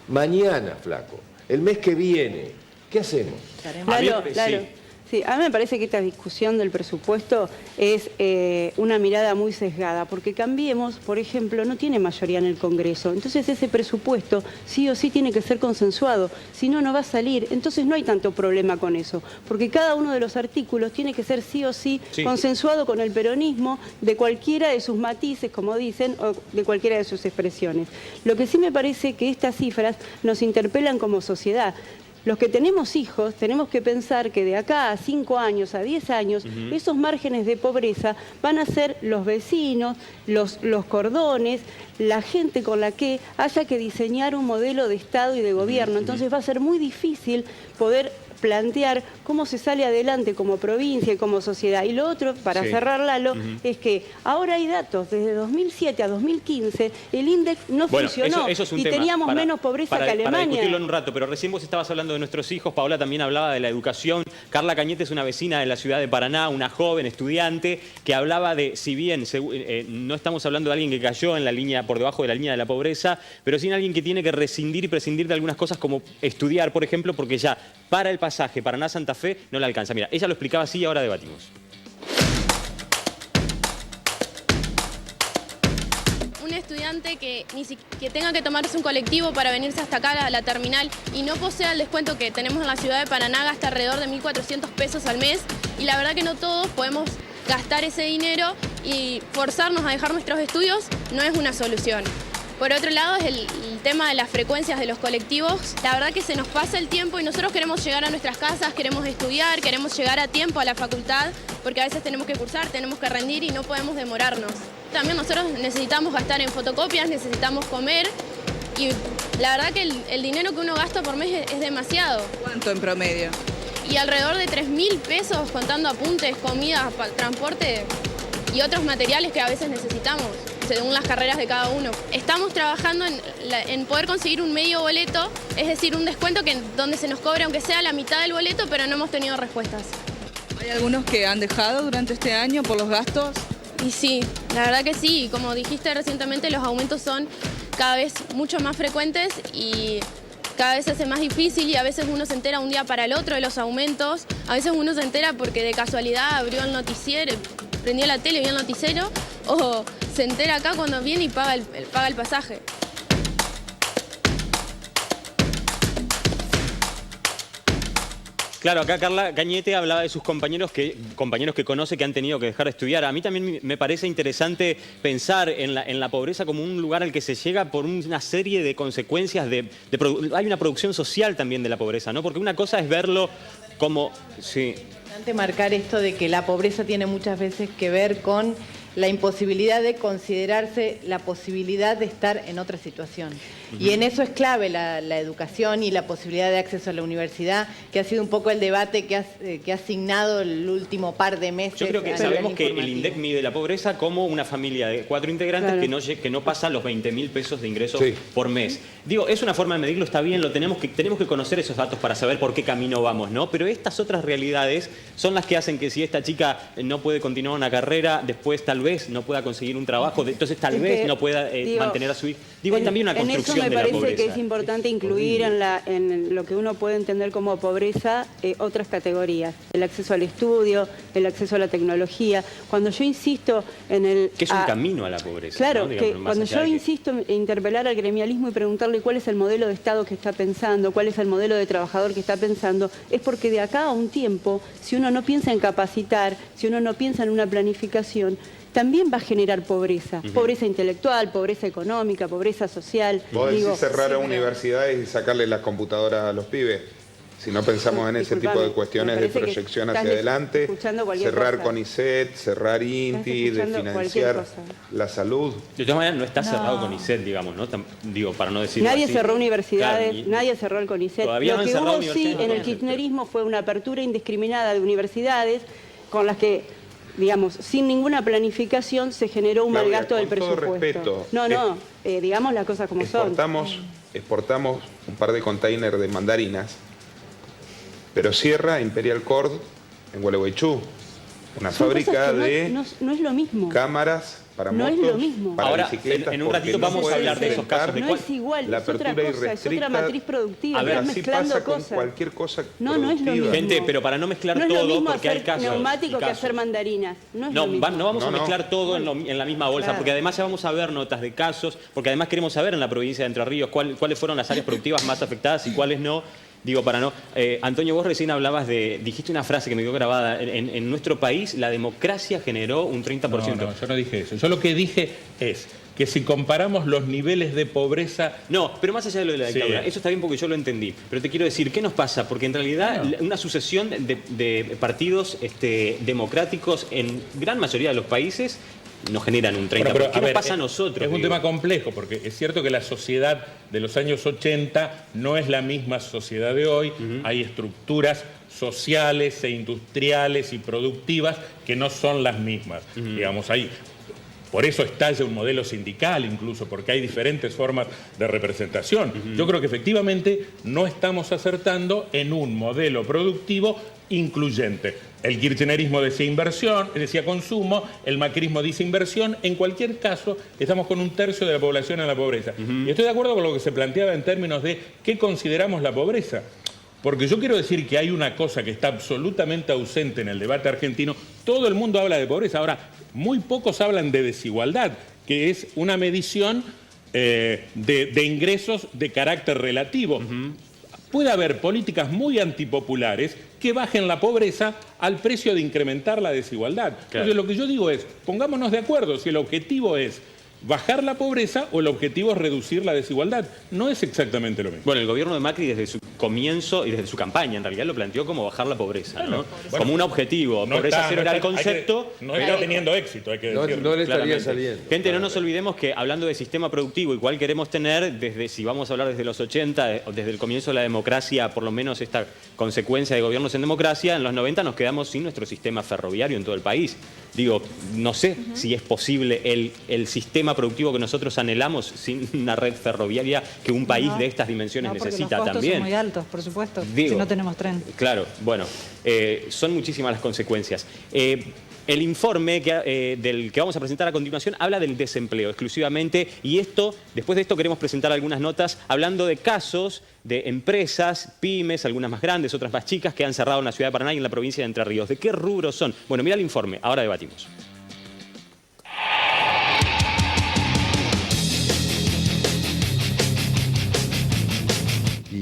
Mañana, flaco, el mes que viene, ¿qué hacemos? Sí, a mí me parece que esta discusión del presupuesto es una mirada muy sesgada, porque Cambiemos, por ejemplo, no tiene mayoría en el Congreso. Entonces ese presupuesto sí o sí tiene que ser consensuado, si no, no va a salir. Entonces no hay tanto problema con eso, porque cada uno de los artículos tiene que ser sí o sí consensuado con el peronismo, de cualquiera de sus matices, como dicen, o de cualquiera de sus expresiones. Lo que sí me parece que estas cifras nos interpelan como sociedad. Los que tenemos hijos tenemos que pensar que de acá a 5 años, a 10 años, esos márgenes de pobreza van a ser los vecinos, los cordones, la gente con la que haya que diseñar un modelo de Estado y de gobierno. Entonces va a ser muy difícil poder plantear cómo se sale adelante como provincia y como sociedad. Y lo otro, para cerrar, Lalo, es que ahora hay datos, desde 2007 a 2015, el INDEC no funcionó eso es un y tema teníamos menos pobreza que Alemania. Para discutirlo en un rato, pero recién vos estabas hablando de nuestros hijos, Paola también hablaba de la educación, Carla Cañete es una vecina de la ciudad de Paraná, una joven estudiante, que hablaba de, si bien no estamos hablando de alguien que cayó en la línea, por debajo de la línea de la pobreza, pero sí alguien que tiene que rescindir y prescindir de algunas cosas como estudiar, por ejemplo, porque ya para el pasaje Paraná-Santa Fe no le alcanza. Mira, ella lo explicaba así y ahora debatimos. Un estudiante que tenga que tomarse un colectivo para venirse hasta acá a la terminal y no posea el descuento que tenemos en la ciudad de Paraná, gasta alrededor de 1.400 pesos al mes, y la verdad que no todos podemos gastar ese dinero, y forzarnos a dejar nuestros estudios no es una solución. Por otro lado, es el tema de las frecuencias de los colectivos. La verdad que se nos pasa el tiempo y nosotros queremos llegar a nuestras casas, queremos estudiar, queremos llegar a tiempo a la facultad, porque a veces tenemos que cursar, tenemos que rendir y no podemos demorarnos. También nosotros necesitamos gastar en fotocopias, necesitamos comer, y la verdad que el dinero que uno gasta por mes es demasiado. ¿Cuánto en promedio? Y alrededor de 3.000 pesos contando apuntes, comida, transporte y otros materiales que a veces necesitamos. según las carreras de cada uno. Estamos trabajando en poder conseguir un medio boleto, es decir, un descuento donde se nos cobre aunque sea la mitad del boleto, pero no hemos tenido respuestas. ¿Hay algunos que han dejado durante este año por los gastos? Y sí, la verdad que sí. Como dijiste recientemente, los aumentos son cada vez mucho más frecuentes y cada vez se hace más difícil y a veces uno se entera un día para el otro de los aumentos. A veces uno se entera porque de casualidad abrió el noticiero, prendió la tele y vio el noticiero, o se entera acá cuando viene y paga el pasaje. Claro, acá Carla Cañete hablaba de sus compañeros que conoce que han tenido que dejar de estudiar. A mí también me parece interesante pensar en la pobreza como un lugar al que se llega por una serie de consecuencias. Hay una producción social también de la pobreza, ¿no? Porque una cosa es verlo como... Sí. Es importante marcar esto de que la pobreza tiene muchas veces que ver con la imposibilidad de considerarse la posibilidad de estar en otra situación. Y en eso es clave la educación y la posibilidad de acceso a la universidad, que ha sido un poco el debate que ha asignado el último par de meses. Yo creo que sabemos que el INDEC mide la pobreza como una familia de 4 integrantes, claro, que no pasa los 20.000 pesos de ingresos, sí, por mes. Digo, es una forma de medirlo, está bien, tenemos que conocer esos datos para saber por qué camino vamos, ¿no? Pero estas otras realidades son las que hacen que si esta chica no puede continuar una carrera, después tal vez no pueda conseguir un trabajo, entonces tal vez no pueda mantener a su hijo. Digo, hay también una construcción de la pobreza. Me parece que es importante incluir en lo que uno puede entender como pobreza otras categorías. El acceso al estudio, el acceso a la tecnología. Cuando yo insisto en el... Que es un camino a la pobreza. Claro, ¿no? Digamos, que cuando yo insisto en interpelar al gremialismo y preguntarle cuál es el modelo de Estado que está pensando, cuál es el modelo de trabajador que está pensando, es porque de acá a un tiempo, si uno no piensa en capacitar, si uno no piensa en una planificación, también va a generar pobreza. Pobreza intelectual, pobreza económica, pobreza social. ¿Vos decís cerrar universidades y sacarle las computadoras a los pibes? Si no pensamos en ese tipo de cuestiones de proyección hacia adelante, cerrar CONICET, cerrar INTI, de financiar la salud. De todas maneras, no está cerrado CONICET, digamos, ¿no? Digo, para no decirlo Nadie así. Cerró universidades, claro, nadie cerró el CONICET. Lo que hubo sí en el kirchnerismo fue una apertura indiscriminada de universidades con las que, digamos, sin ninguna planificación se generó un mal gasto del presupuesto. Todo respeto, no, digamos las cosas como son. Exportamos un par de containers de mandarinas, pero cierra Imperial Cord en Gualeguaychú, una fábrica de no es lo mismo. Cámaras para motos, es lo mismo. para ahora, bicicletas. En un ratito vamos a hablar de esos casos. No es igual, es otra cosa, es otra matriz productiva. A ver, estás mezclando pasa cosas. con cualquier cosa no es lo mismo. Gente, pero para no mezclar no todo, es lo mismo porque hay hacer casos. neumático que hacer mandarinas. No es lo mismo. No vamos a mezclar todo en la misma bolsa, porque además ya vamos a ver notas de casos, porque además queremos saber en la provincia de Entre Ríos cuáles fueron las áreas productivas más afectadas y cuáles no. Digo, para no... Antonio, vos recién hablabas dijiste una frase que me quedó grabada. En nuestro país la democracia generó un 30%. No, yo no dije eso. Yo lo que dije es que si comparamos los niveles de pobreza... No, pero más allá de lo de la dictadura, eso está bien porque yo lo entendí. Pero te quiero decir, ¿qué nos pasa? Porque en realidad una sucesión de partidos democráticos en gran mayoría de los países nos generan un 30%. Pero, ¿qué nos pasa a nosotros? Es un tema complejo, porque es cierto que la sociedad de los años 80 no es la misma sociedad de hoy. Hay estructuras sociales e industriales y productivas que no son las mismas. Digamos, por eso estalla un modelo sindical incluso, porque hay diferentes formas de representación. Yo creo que efectivamente no estamos acertando en un modelo productivo incluyente. El kirchnerismo decía inversión, decía consumo, el macrismo dice inversión. En cualquier caso, estamos con un tercio de la población en la pobreza. Y estoy de acuerdo con lo que se planteaba en términos de qué consideramos la pobreza. Porque yo quiero decir que hay una cosa que está absolutamente ausente en el debate argentino. Todo el mundo habla de pobreza. Ahora, muy pocos hablan de desigualdad, que es una medición de ingresos de carácter relativo. Puede haber políticas muy antipopulares que bajen la pobreza al precio de incrementar la desigualdad. Claro. Entonces, lo que yo digo es, pongámonos de acuerdo si el objetivo es bajar la pobreza o el objetivo es reducir la desigualdad. No es exactamente lo mismo. Bueno, el gobierno de Macri desde su comienzo y desde su campaña en realidad lo planteó como bajar la pobreza, ¿no? Como un objetivo. Pobreza cero era el concepto. No está teniendo éxito, hay que decirlo. No le estaría saliendo. Gente, no nos olvidemos que hablando de sistema productivo, igual queremos tener, si vamos a hablar desde los 80, desde el comienzo de la democracia, por lo menos esta consecuencia de gobiernos en democracia, en los 90 nos quedamos sin nuestro sistema ferroviario en todo el país. Digo, no sé si es posible el sistema sistema productivo que nosotros anhelamos sin una red ferroviaria que un país de estas dimensiones necesita los costos también. son muy altos, por supuesto, Digo, si no tenemos tren. Claro, bueno, son muchísimas las consecuencias. El informe del que vamos a presentar a continuación habla del desempleo exclusivamente, y después de esto queremos presentar algunas notas hablando de casos de empresas, pymes, algunas más grandes, otras más chicas, que han cerrado en la ciudad de Paraná y en la provincia de Entre Ríos. ¿De qué rubros son? Bueno, mira el informe, ahora debatimos.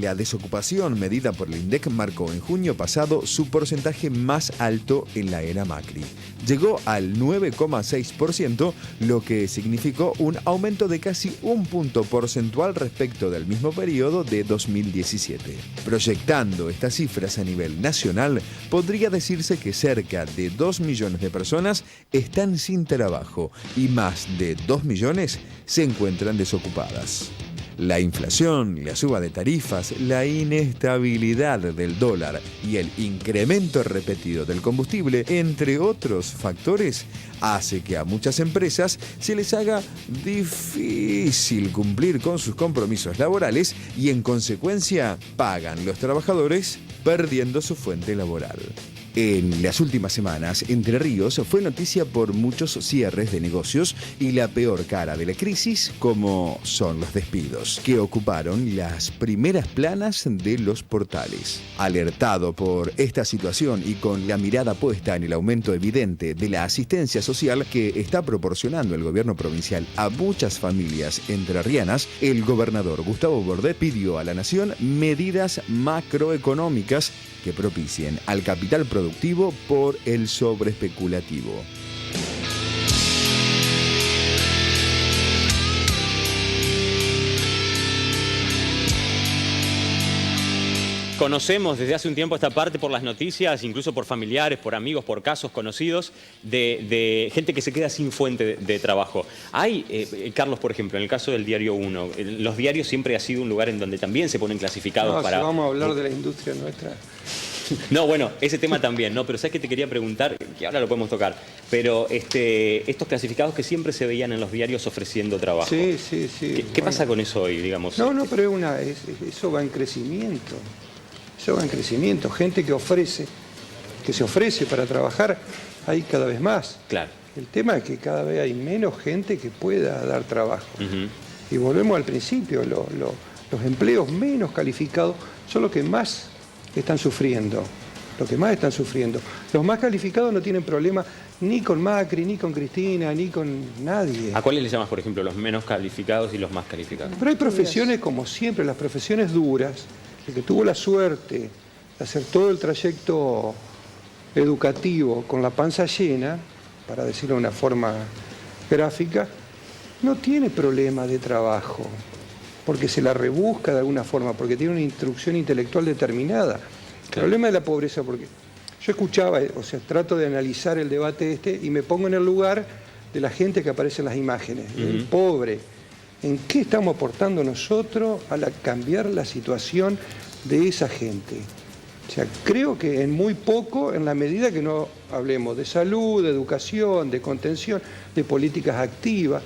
La desocupación medida por el INDEC marcó en junio pasado su porcentaje más alto en la era Macri. Llegó al 9,6%, lo que significó un aumento de casi un punto porcentual respecto del mismo periodo de 2017. Proyectando estas cifras a nivel nacional, podría decirse que cerca de 2 millones de personas están sin trabajo y más de 2 millones se encuentran desocupadas. La inflación, la suba de tarifas, la inestabilidad del dólar y el incremento repetido del combustible, entre otros factores, hace que a muchas empresas se les haga difícil cumplir con sus compromisos laborales y, en consecuencia, pagan los trabajadores perdiendo su fuente laboral. En las últimas semanas, Entre Ríos fue noticia por muchos cierres de negocios y la peor cara de la crisis, como son los despidos, que ocuparon las primeras planas de los portales. Alertado por esta situación y con la mirada puesta en el aumento evidente de la asistencia social que está proporcionando el gobierno provincial a muchas familias entrerrianas, el gobernador Gustavo Bordet pidió a la nación medidas macroeconómicas que propicien al capital productivo por el sobreespeculativo. Conocemos desde hace un tiempo esta parte por las noticias, incluso por familiares, por amigos, por casos conocidos de gente que se queda sin fuente de trabajo. Hay, Carlos, por ejemplo, en el caso del Diario 1, los diarios siempre ha sido un lugar en donde también se ponen clasificados para... Si vamos a hablar de la industria nuestra... No, bueno, ese tema también, ¿no? Pero ¿sabes qué te quería preguntar? Que ahora lo podemos tocar. Pero estos clasificados que siempre se veían en los diarios ofreciendo trabajo. Sí, sí, sí. ¿Qué pasa con eso hoy, digamos? No, pero eso va en crecimiento. Eso va en crecimiento. Gente que se ofrece para trabajar, hay cada vez más. Claro. El tema es que cada vez hay menos gente que pueda dar trabajo. Y volvemos al principio, los empleos menos calificados son los que más están sufriendo. Los más calificados no tienen problema ni con Macri, ni con Cristina, ni con nadie. ¿A cuáles le llamas, por ejemplo, los menos calificados y los más calificados? Pero hay profesiones, como siempre, las profesiones duras. El que tuvo la suerte de hacer todo el trayecto educativo con la panza llena, para decirlo de una forma gráfica, no tiene problema de trabajo, porque se la rebusca de alguna forma, porque tiene una instrucción intelectual determinada. El problema de la pobreza, porque yo escuchaba, trato de analizar el debate y me pongo en el lugar de la gente que aparece en las imágenes, el pobre. ¿En qué estamos aportando nosotros a cambiar la situación de esa gente? O sea, creo que en muy poco, en la medida que no hablemos de salud, de educación, de contención, de políticas activas.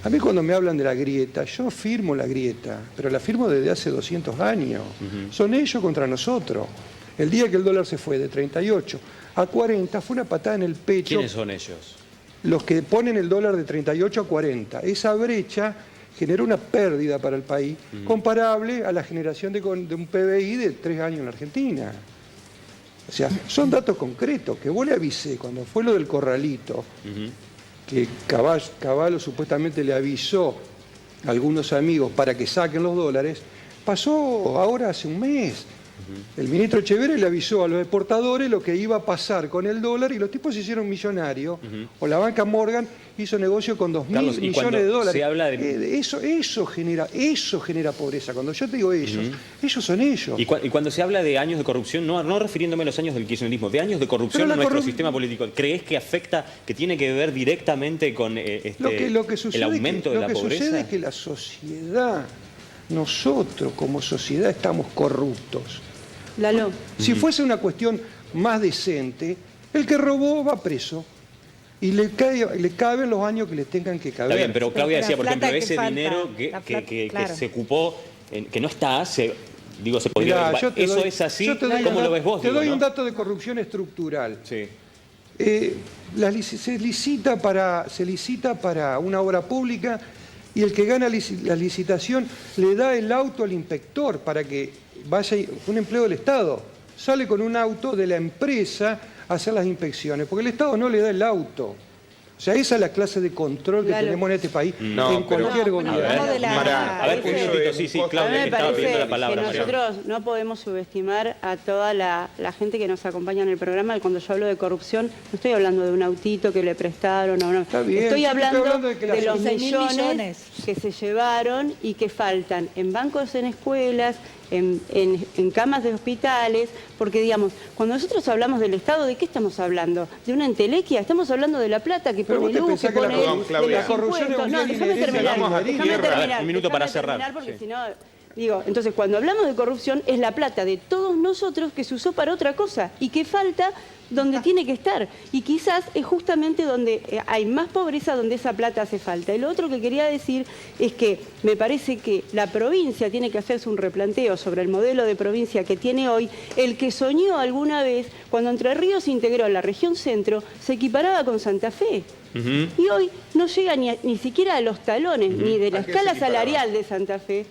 A mí cuando me hablan de la grieta, yo firmo la grieta, pero la firmo desde hace 200 años. Son ellos contra nosotros. El día que el dólar se fue de 38 a 40 fue una patada en el pecho. ¿Quiénes son ellos? Los que ponen el dólar de 38 a 40. Esa brecha generó una pérdida para el país comparable a la generación de un PBI de 3 años en la Argentina. O sea, son datos concretos que vos le avisé cuando fue lo del corralito, que Caballo supuestamente le avisó a algunos amigos para que saquen los dólares, pasó ahora hace un mes. El ministro Echeverri le avisó a los exportadores lo que iba a pasar con el dólar y los tipos se hicieron millonarios. O la banca Morgan hizo negocio con 2.000 millones de dólares. Se habla de... Eso genera pobreza. Cuando yo te digo ellos, ellos son ellos. Y cuando se habla de años de corrupción, no refiriéndome a los años del kirchnerismo, de años de corrupción en nuestro sistema político, ¿crees que afecta, que tiene que ver directamente con el aumento de la pobreza? Lo que sucede es que la sociedad, nosotros como sociedad estamos corruptos. Lalo. Si fuese una cuestión más decente, el que robó va preso. y le caben los años que le tengan que caber. Está bien, pero Claudia decía, por ejemplo, ese falta, dinero que se ocupó, que no está, se podría... Mirá, ¿Eso es así? ¿Cómo lo ves vos? Te doy un dato de corrupción estructural. Sí. Se licita para una obra pública y el que gana la licitación le da el auto al inspector para que vaya, un empleo del Estado, sale con un auto de la empresa a hacer las inspecciones, porque el Estado no le da el auto. O sea, esa es la clase de control que tenemos en este país, en cualquier gobierno. A ver, un minutito, sí, Claudia, que estaba pidiendo la palabra. Nosotros no podemos subestimar a toda la gente que nos acompaña en el programa. Cuando yo hablo de corrupción, no estoy hablando de un autito que le prestaron o no. Estoy hablando de los millones que se llevaron y que faltan en bancos, en escuelas, en camas de hospitales, porque digamos, cuando nosotros hablamos del Estado, ¿de qué estamos hablando? ¿De una entelequia? Estamos hablando de la plata que pone luz, que pone la corrupción es un no, déjame terminar. Un minuto para cerrar. Porque si no, digo, entonces cuando hablamos de corrupción es la plata de todos nosotros que se usó para otra cosa y que falta donde tiene que estar. Y quizás es justamente donde hay más pobreza, donde esa plata hace falta. Y lo otro que quería decir es que me parece que la provincia tiene que hacerse un replanteo sobre el modelo de provincia que tiene hoy. El que soñó alguna vez, cuando Entre Ríos se integró en la región centro, se equiparaba con Santa Fe. Y hoy no llega ni siquiera a los talones, ni de la escala salarial de Santa Fe,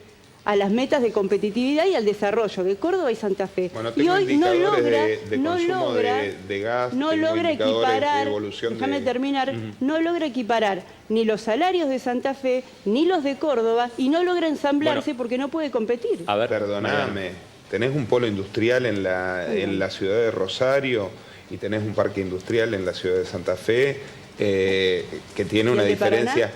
a las metas de competitividad y al desarrollo de Córdoba y Santa Fe. Bueno, y hoy no logra de gas, equiparar, déjame terminar, no logra equiparar ni los salarios de Santa Fe, ni los de Córdoba, y no logra ensamblarse porque no puede competir. A ver, perdóname, tenés un polo industrial en la ciudad de Rosario y tenés un parque industrial en la ciudad de Santa Fe que tiene una diferencia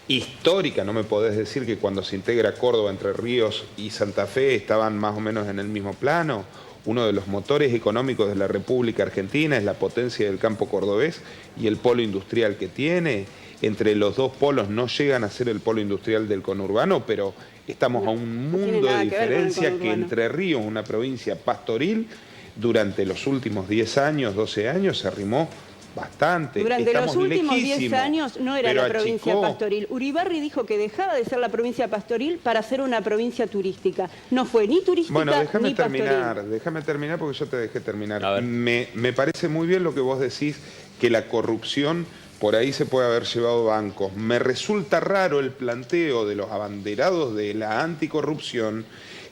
histórica. No me podés decir que cuando se integra Córdoba, Entre Ríos y Santa Fe estaban más o menos en el mismo plano. Uno de los motores económicos de la República Argentina es la potencia del campo cordobés y el polo industrial que tiene. Entre los dos polos no llegan a ser el polo industrial del conurbano, pero estamos a un mundo de diferencia que Entre Ríos, una provincia pastoril, durante los últimos 10 años, 12 años, se arrimó bastante. Durante los últimos 10 años no era la provincia pastoril. Uribarri dijo que dejaba de ser la provincia pastoril para ser una provincia turística. No fue ni turística ni pastoril. Déjame terminar porque yo te dejé terminar. Me parece muy bien lo que vos decís, que la corrupción por ahí se puede haber llevado bancos. Me resulta raro el planteo de los abanderados de la anticorrupción,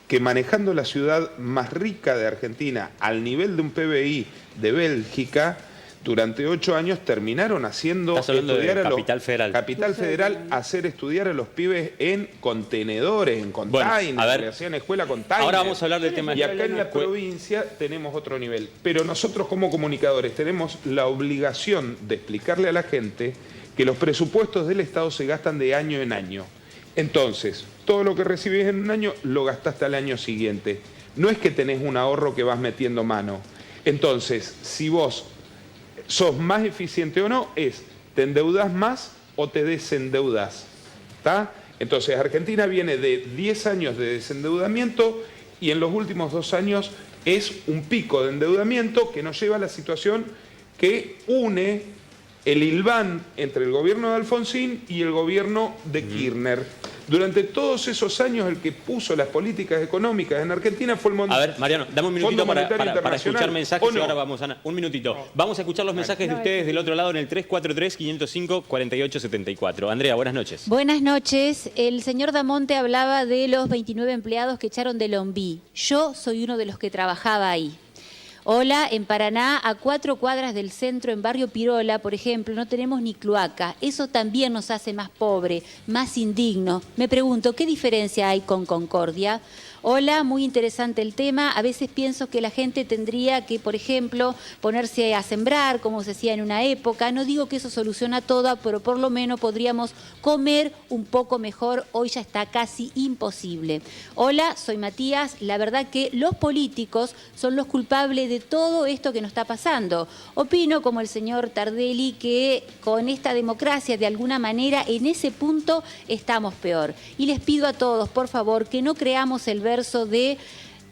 que manejando la ciudad más rica de Argentina al nivel de un PBI de Bélgica, durante 8 años terminaron haciendo estudiar a Capital Federal. Capital Federal, hacer estudiar a los pibes en contenedores, en containers, le hacían escuela containers. Ahora vamos a hablar del tema. Y acá en la provincia tenemos otro nivel. Pero nosotros como comunicadores tenemos la obligación de explicarle a la gente que los presupuestos del Estado se gastan de año en año. Entonces, todo lo que recibís en un año lo gastaste al año siguiente. No es que tenés un ahorro que vas metiendo mano. Entonces, si vos sos más eficiente o no, te endeudás más o te desendeudás. ¿Está? Entonces Argentina viene de 10 años de desendeudamiento y en los últimos 2 años es un pico de endeudamiento que nos lleva a la situación que une el hilván entre el gobierno de Alfonsín y el gobierno de Kirchner. Durante todos esos años el que puso las políticas económicas en Argentina fue el Fondo Monetario. A ver, Mariano, dame un minutito para escuchar mensajes y ahora vamos a... Un minutito. Vamos a escuchar los mensajes de ustedes del otro lado en el 343-505-4874. Andrea, buenas noches. Buenas noches. El señor Damonte hablaba de los 29 empleados que echaron de Lombí. Yo soy uno de los que trabajaba ahí. Hola, en Paraná, a 4 cuadras del centro, en Barrio Pirola, por ejemplo, no tenemos ni cloaca. Eso también nos hace más pobre, más indigno. Me pregunto, ¿qué diferencia hay con Concordia? Hola, muy interesante el tema. A veces pienso que la gente tendría que, por ejemplo, ponerse a sembrar, como se hacía en una época. No digo que eso soluciona todo, pero por lo menos podríamos comer un poco mejor. Hoy ya está casi imposible. Hola, soy Matías. La verdad que los políticos son los culpables de todo esto que nos está pasando. Opino, como el señor Tardelli, que con esta democracia, de alguna manera, en ese punto estamos peor. Y les pido a todos, por favor, que no creamos el verso de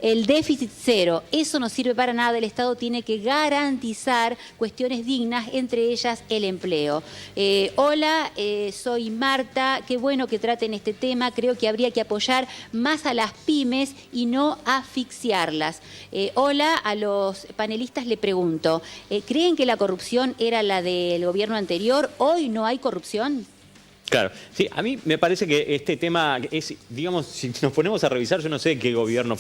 el déficit cero. Eso no sirve para nada. El Estado tiene que garantizar cuestiones dignas, entre ellas el empleo. Hola, soy Marta. Qué bueno que traten este tema. Creo que habría que apoyar más a las pymes y no asfixiarlas. Hola, a los panelistas le pregunto, ¿creen que la corrupción era la del gobierno anterior? ¿Hoy no hay corrupción? Claro, sí, a mí me parece que este tema es, digamos, si nos ponemos a revisar, yo no sé qué gobierno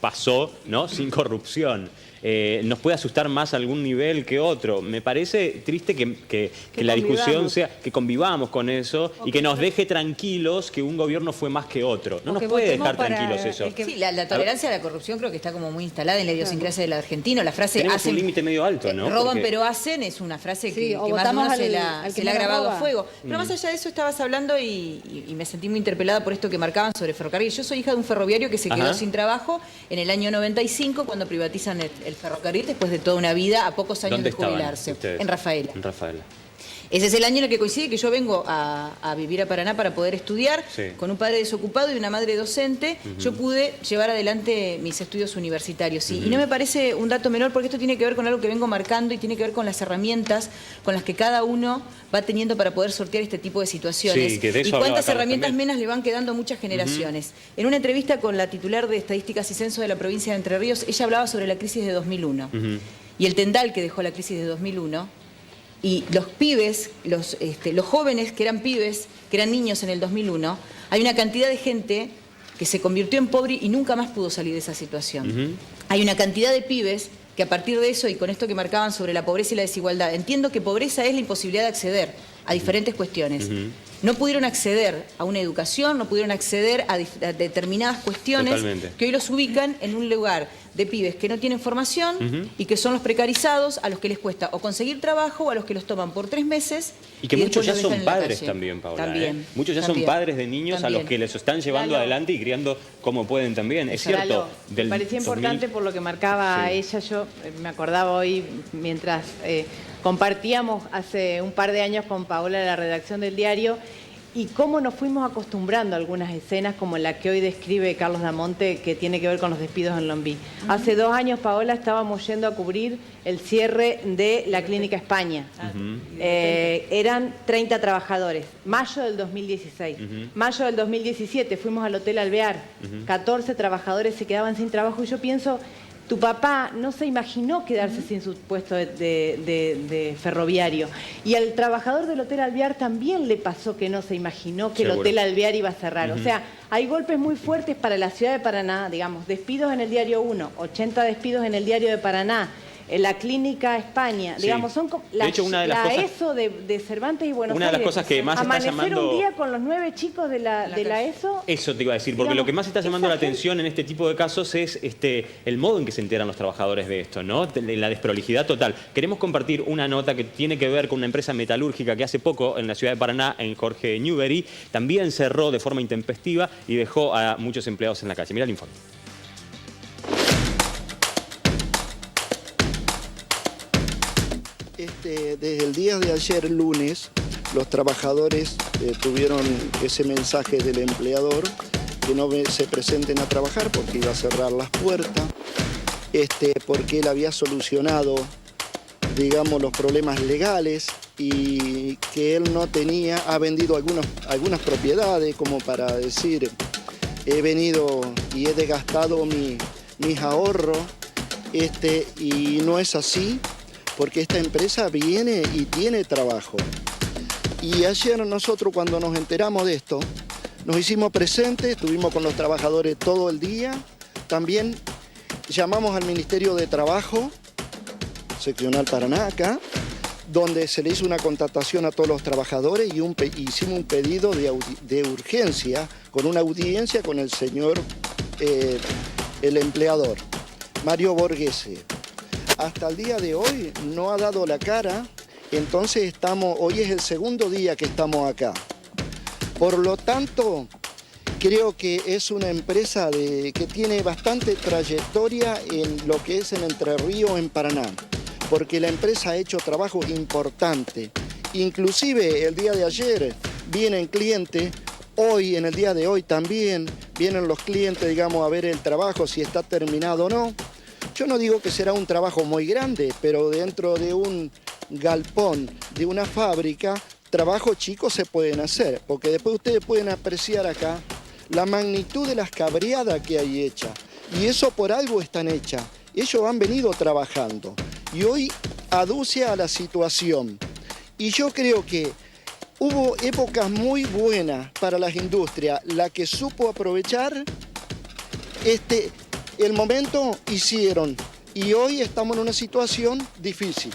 pasó, ¿no?, sin corrupción. Nos puede asustar más a algún nivel que otro. Me parece triste que la discusión sea, que convivamos con eso y que nos deje tranquilos que un gobierno fue más que otro. No nos puede dejar tranquilos eso. Sí, la tolerancia a la corrupción creo que está como muy instalada en la idiosincrasia del argentino. La frase tenemos un límite medio alto, ¿no? Roban pero hacen es una frase que más uno se la ha grabado a fuego. Pero más allá de eso estabas hablando y me sentí muy interpelada por esto que marcaban sobre ferrocarril. Yo soy hija de un ferroviario que se quedó sin trabajo en el año 95 cuando privatizan el ferrocarril después de toda una vida, a pocos años de jubilarse. En Rafaela. En Rafaela. Ese es el año en el que coincide que yo vengo a vivir a Paraná para poder estudiar, con un padre desocupado y una madre docente. Yo pude llevar adelante mis estudios universitarios. Y no me parece un dato menor porque esto tiene que ver con algo que vengo marcando y tiene que ver con las herramientas con las que cada uno va teniendo para poder sortear este tipo de situaciones. Sí, que de eso y cuántas herramientas menos le van quedando a muchas generaciones. En una entrevista con la titular de Estadísticas y Censo de la provincia de Entre Ríos, ella hablaba sobre la crisis de 2001 y el tendal que dejó la crisis de 2001. Y los pibes, los jóvenes que eran pibes, que eran niños en el 2001, hay una cantidad de gente que se convirtió en pobre y nunca más pudo salir de esa situación. Hay una cantidad de pibes que a partir de eso y con esto que marcaban sobre la pobreza y la desigualdad, entiendo que pobreza es la imposibilidad de acceder a diferentes cuestiones. No pudieron acceder a una educación, no pudieron acceder a determinadas cuestiones que hoy los ubican en un lugar de pibes que no tienen formación y que son los precarizados, a los que les cuesta o conseguir trabajo o a los que los toman por 3 meses. Y que muchos ya son padres también, Paola. Muchos ya son padres de niños a los que les están llevando adelante y criando como pueden también. Es cierto. Me parecía importante por lo que marcaba ella. Yo me acordaba hoy mientras compartíamos hace un par de años con Paola la redacción del diario y cómo nos fuimos acostumbrando a algunas escenas como la que hoy describe Carlos Damonte, que tiene que ver con los despidos en Lombí. Hace 2 años, Paola, estábamos yendo a cubrir el cierre de la Clínica España. Eran 30 trabajadores. Mayo del 2016. Mayo del 2017 fuimos al Hotel Alvear. 14 trabajadores se quedaban sin trabajo y yo pienso... Tu papá no se imaginó quedarse sin su puesto de ferroviario. Y al trabajador del Hotel Alvear también le pasó que no se imaginó que el Hotel Alvear iba a cerrar. O sea, hay golpes muy fuertes para la ciudad de Paraná, digamos, despidos en el Diario 1, 80 despidos en el Diario de Paraná, en la Clínica España, digamos, son de hecho, una de las cosas, ESO de Cervantes y Buenos Aires. Una de las cosas que más está llamando... un día con los 9 chicos de la ESO... Eso te iba a decir, porque lo que más está llamando la atención en este tipo de casos es el modo en que se enteran los trabajadores de esto, ¿no? La desprolijidad total. Queremos compartir una nota que tiene que ver con una empresa metalúrgica que hace poco en la ciudad de Paraná, en Jorge Newbery, también cerró de forma intempestiva y dejó a muchos empleados en la calle. Mira el informe. Desde el día de ayer, lunes, los trabajadores tuvieron ese mensaje del empleador que no se presenten a trabajar porque iba a cerrar las puertas, porque él había solucionado, digamos, los problemas legales y que él no ha vendido algunas propiedades como para decir, he venido y he desgastado mis ahorros, y no es así. Porque esta empresa viene y tiene trabajo. Y ayer nosotros cuando nos enteramos de esto, nos hicimos presentes, estuvimos con los trabajadores todo el día, también llamamos al Ministerio de Trabajo, seccional Paraná acá, donde se le hizo una contratación a todos los trabajadores y hicimos un pedido de urgencia, con una audiencia con el señor, el empleador, Mario Borghese. Hasta el día de hoy no ha dado la cara, entonces hoy es el segundo día que estamos acá. Por lo tanto, creo que es una empresa que tiene bastante trayectoria en lo que es en Entre Ríos, en Paraná, porque la empresa ha hecho trabajos importantes. Inclusive el día de ayer vienen clientes Hoy, en el día de hoy también, vienen los clientes, digamos, a ver el trabajo, si está terminado o no. Yo no digo que será un trabajo muy grande, pero dentro de un galpón, de una fábrica, trabajos chicos se pueden hacer, porque después ustedes pueden apreciar acá la magnitud de las cabreadas que hay hechas. Y eso por algo están hechas. Ellos han venido trabajando y hoy aduce a la situación. Y yo creo que hubo épocas muy buenas para las industrias, la que supo aprovechar el momento hicieron y hoy estamos en una situación difícil.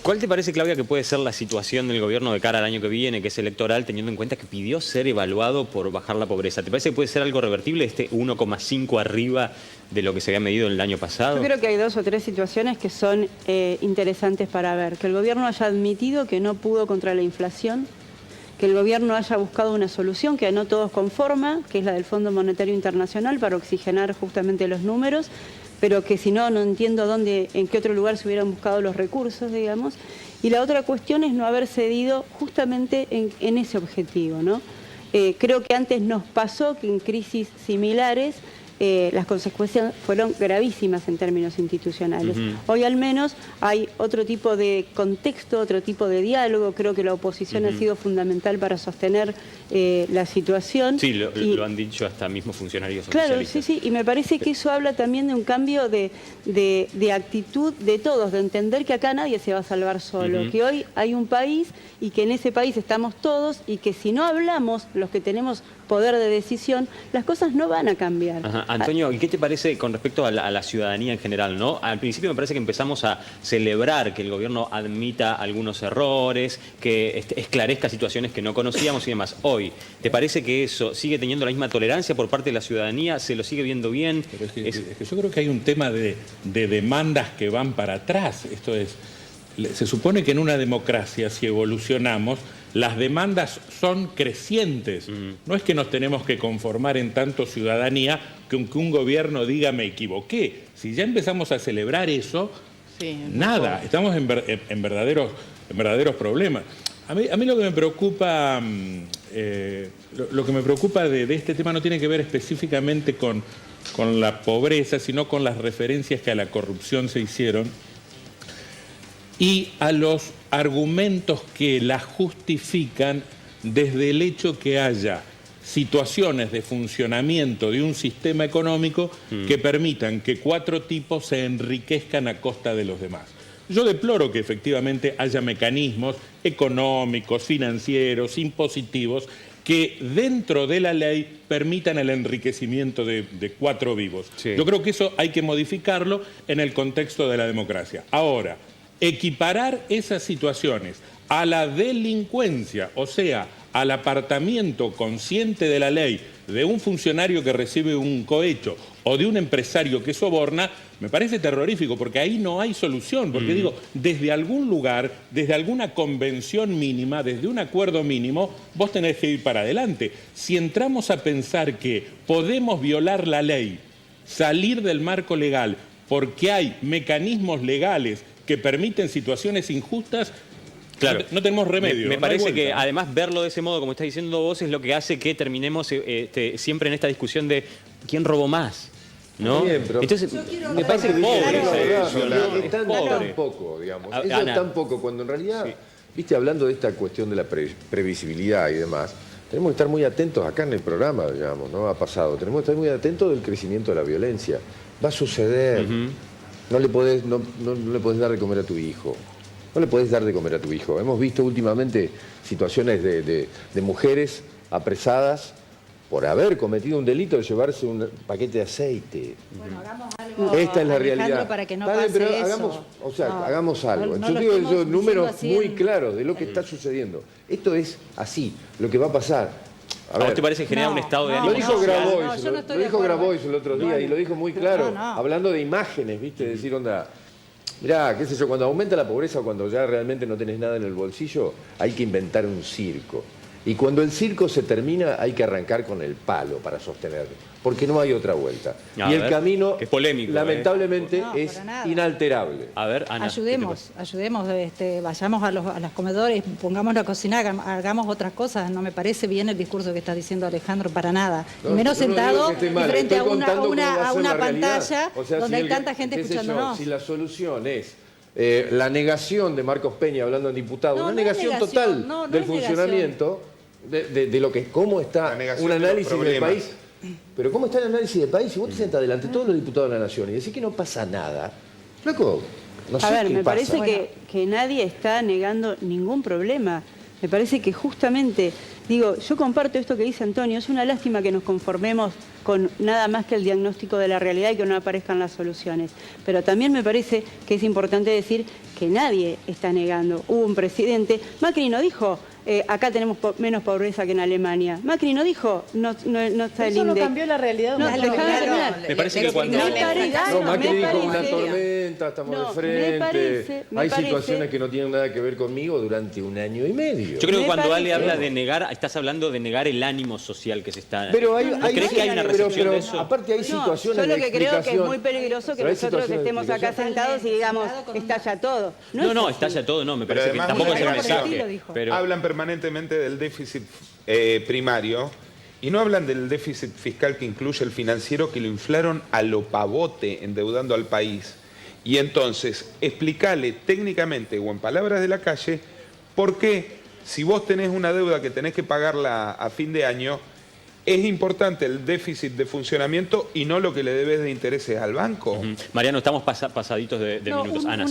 ¿Cuál te parece, Claudia, que puede ser la situación del gobierno de cara al año que viene, que es electoral, teniendo en cuenta que pidió ser evaluado por bajar la pobreza? ¿Te parece que puede ser algo revertible, este 1,5 arriba de lo que se había medido en el año pasado? Yo creo que hay 2 o 3 situaciones que son interesantes para ver. Que el gobierno haya admitido que no pudo contra la inflación, que el gobierno haya buscado una solución que a no todos conforma, que es la del Fondo Monetario Internacional, para oxigenar justamente los números, pero que si no, no entiendo dónde, en qué otro lugar se hubieran buscado los recursos, digamos. Y la otra cuestión es no haber cedido justamente en ese objetivo, ¿no? Creo que antes nos pasó que en crisis similares las consecuencias fueron gravísimas en términos institucionales. Hoy al menos hay otro tipo de contexto, otro tipo de diálogo. Creo que la oposición ha sido fundamental para sostener la situación. Sí, lo han dicho hasta mismos funcionarios claro, oficialistas. sí, y me parece que eso habla también de un cambio de actitud de todos, de entender que acá nadie se va a salvar solo, que hoy hay un país y que en ese país estamos todos y que si no hablamos, los que tenemos poder de decisión, las cosas no van a cambiar. Ajá. Antonio, ¿y qué te parece con respecto a la ciudadanía en general, ¿no? Al principio me parece que empezamos a celebrar que el gobierno admita algunos errores, que esclarezca situaciones que no conocíamos y demás. Hoy, ¿te parece que eso sigue teniendo la misma tolerancia por parte de la ciudadanía? ¿Se lo sigue viendo bien? Pero es que yo creo que hay un tema de demandas que van para atrás. Esto es, se supone que en una democracia, si evolucionamos, las demandas son crecientes. No es que nos tenemos que conformar en tanto ciudadanía que un gobierno diga me equivoqué. Si ya empezamos a celebrar eso, nada, estamos en verdaderos problemas. A mí lo que me preocupa, de este tema no tiene que ver específicamente con la pobreza, sino con las referencias que a la corrupción se hicieron y a los argumentos que la justifican desde el hecho que haya situaciones de funcionamiento de un sistema económico que permitan que 4 tipos se enriquezcan a costa de los demás. Yo deploro que efectivamente haya mecanismos económicos, financieros, impositivos, que dentro de la ley permitan el enriquecimiento de 4 vivos. Sí. Yo creo que eso hay que modificarlo en el contexto de la democracia. Ahora, equiparar esas situaciones a la delincuencia, o sea, al apartamiento consciente de la ley de un funcionario que recibe un cohecho o de un empresario que soborna, me parece terrorífico, porque ahí no hay solución. Porque digo, desde algún lugar, desde alguna convención mínima, desde un acuerdo mínimo, vos tenés que ir para adelante. Si entramos a pensar que podemos violar la ley, salir del marco legal, porque hay mecanismos legales que permiten situaciones injustas, claro, no tenemos remedio. Me parece que además verlo de ese modo, como estás diciendo vos, es lo que hace que terminemos siempre en esta discusión de quién robó más, ¿no? Bien, pero entonces, me parece pobre eso. Es tan poco, digamos. Eso es tan poco, cuando en realidad, viste, hablando de esta cuestión de la previsibilidad y demás, tenemos que estar muy atentos acá en el programa, digamos, ¿no? Ha pasado. Tenemos que estar muy atentos del crecimiento de la violencia. Va a suceder. No le podés dar de comer a tu hijo. No le podés dar de comer a tu hijo. Hemos visto últimamente situaciones de mujeres apresadas por haber cometido un delito de llevarse un paquete de aceite. Bueno, hagamos algo, esta es la realidad. Para que no pase pero eso. Hagamos algo. Yo digo esos números muy claros de lo que está sucediendo. Esto es así, lo que va a pasar. ¿A vos te parece que genera un estado de ánimo? Lo dijo Grabois el otro día y lo dijo muy claro, hablando de imágenes, ¿viste? Decir, onda, mirá, qué sé yo, cuando aumenta la pobreza o cuando ya realmente no tenés nada en el bolsillo, hay que inventar un circo. Y cuando el circo se termina hay que arrancar con el palo para sostenerlo, porque no hay otra vuelta. Y el camino, es polémico, lamentablemente, es inalterable. A ver, Ana. Ayudemos, vayamos a los comedores, pongámonos a cocinar, hagamos otras cosas. No me parece bien el discurso que está diciendo Alejandro, para nada. No, menos sentado frente a una pantalla donde hay tanta gente escuchándonos. Si la solución es la negación de Marcos Peña hablando en diputado, una negación total del funcionamiento de lo que cómo está un análisis del país. Pero ¿cómo está el análisis del país? Si vos te sentás delante de todos los diputados de la Nación y decís que no pasa nada, loco, no sé qué pasa. A ver, me parece que nadie está negando ningún problema. Me parece que justamente, digo, yo comparto esto que dice Antonio, es una lástima que nos conformemos con nada más que el diagnóstico de la realidad y que no aparezcan las soluciones. Pero también me parece que es importante decir que nadie está negando. Hubo un presidente, Macri no dijo, acá tenemos menos pobreza que en Alemania. Macri no dijo, no está el INDEC. Eso no cambió la realidad. Me parece que cuando... Macri dijo una tormenta, estamos de frente. Hay situaciones que no tienen nada que ver conmigo durante un año y medio. Yo creo que cuando Ale habla de negar, estás hablando de negar el ánimo social que se está... Pero ¿crees que hay una recepción de eso? Aparte hay situaciones yo lo que creo que es muy peligroso que nosotros estemos acá sentados y digamos, estalla todo. No, estalla todo, no, me parece que tampoco es el mensaje. Hablan permanentemente del déficit primario y no hablan del déficit fiscal que incluye el financiero, que lo inflaron a lo pavote endeudando al país. Y entonces, explícale técnicamente o en palabras de la calle por qué, si vos tenés una deuda que tenés que pagarla a fin de año, es importante el déficit de funcionamiento y no lo que le debes de intereses al banco. Mariano, estamos pasaditos de minutos. Ana,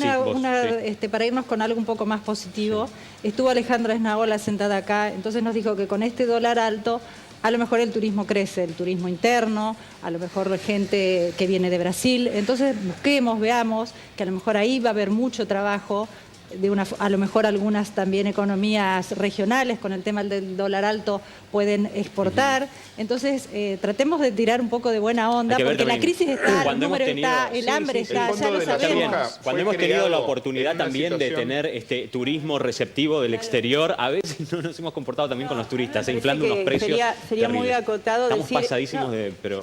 para irnos con algo un poco más positivo, estuvo Alejandra Esnaola sentada acá, entonces nos dijo que con este dólar alto, a lo mejor el turismo crece, el turismo interno, a lo mejor gente que viene de Brasil, entonces busquemos, veamos, que a lo mejor ahí va a haber mucho trabajo, a lo mejor algunas también economías regionales con el tema del dólar alto pueden exportar. Entonces tratemos de tirar un poco de buena onda porque la crisis está, el número está, el hambre está, ya lo sabemos. Cuando hemos tenido la oportunidad también de tener turismo receptivo del exterior, a veces no nos hemos comportado también con los turistas, inflando unos precios sería muy acotado Estamos decir, pasadísimos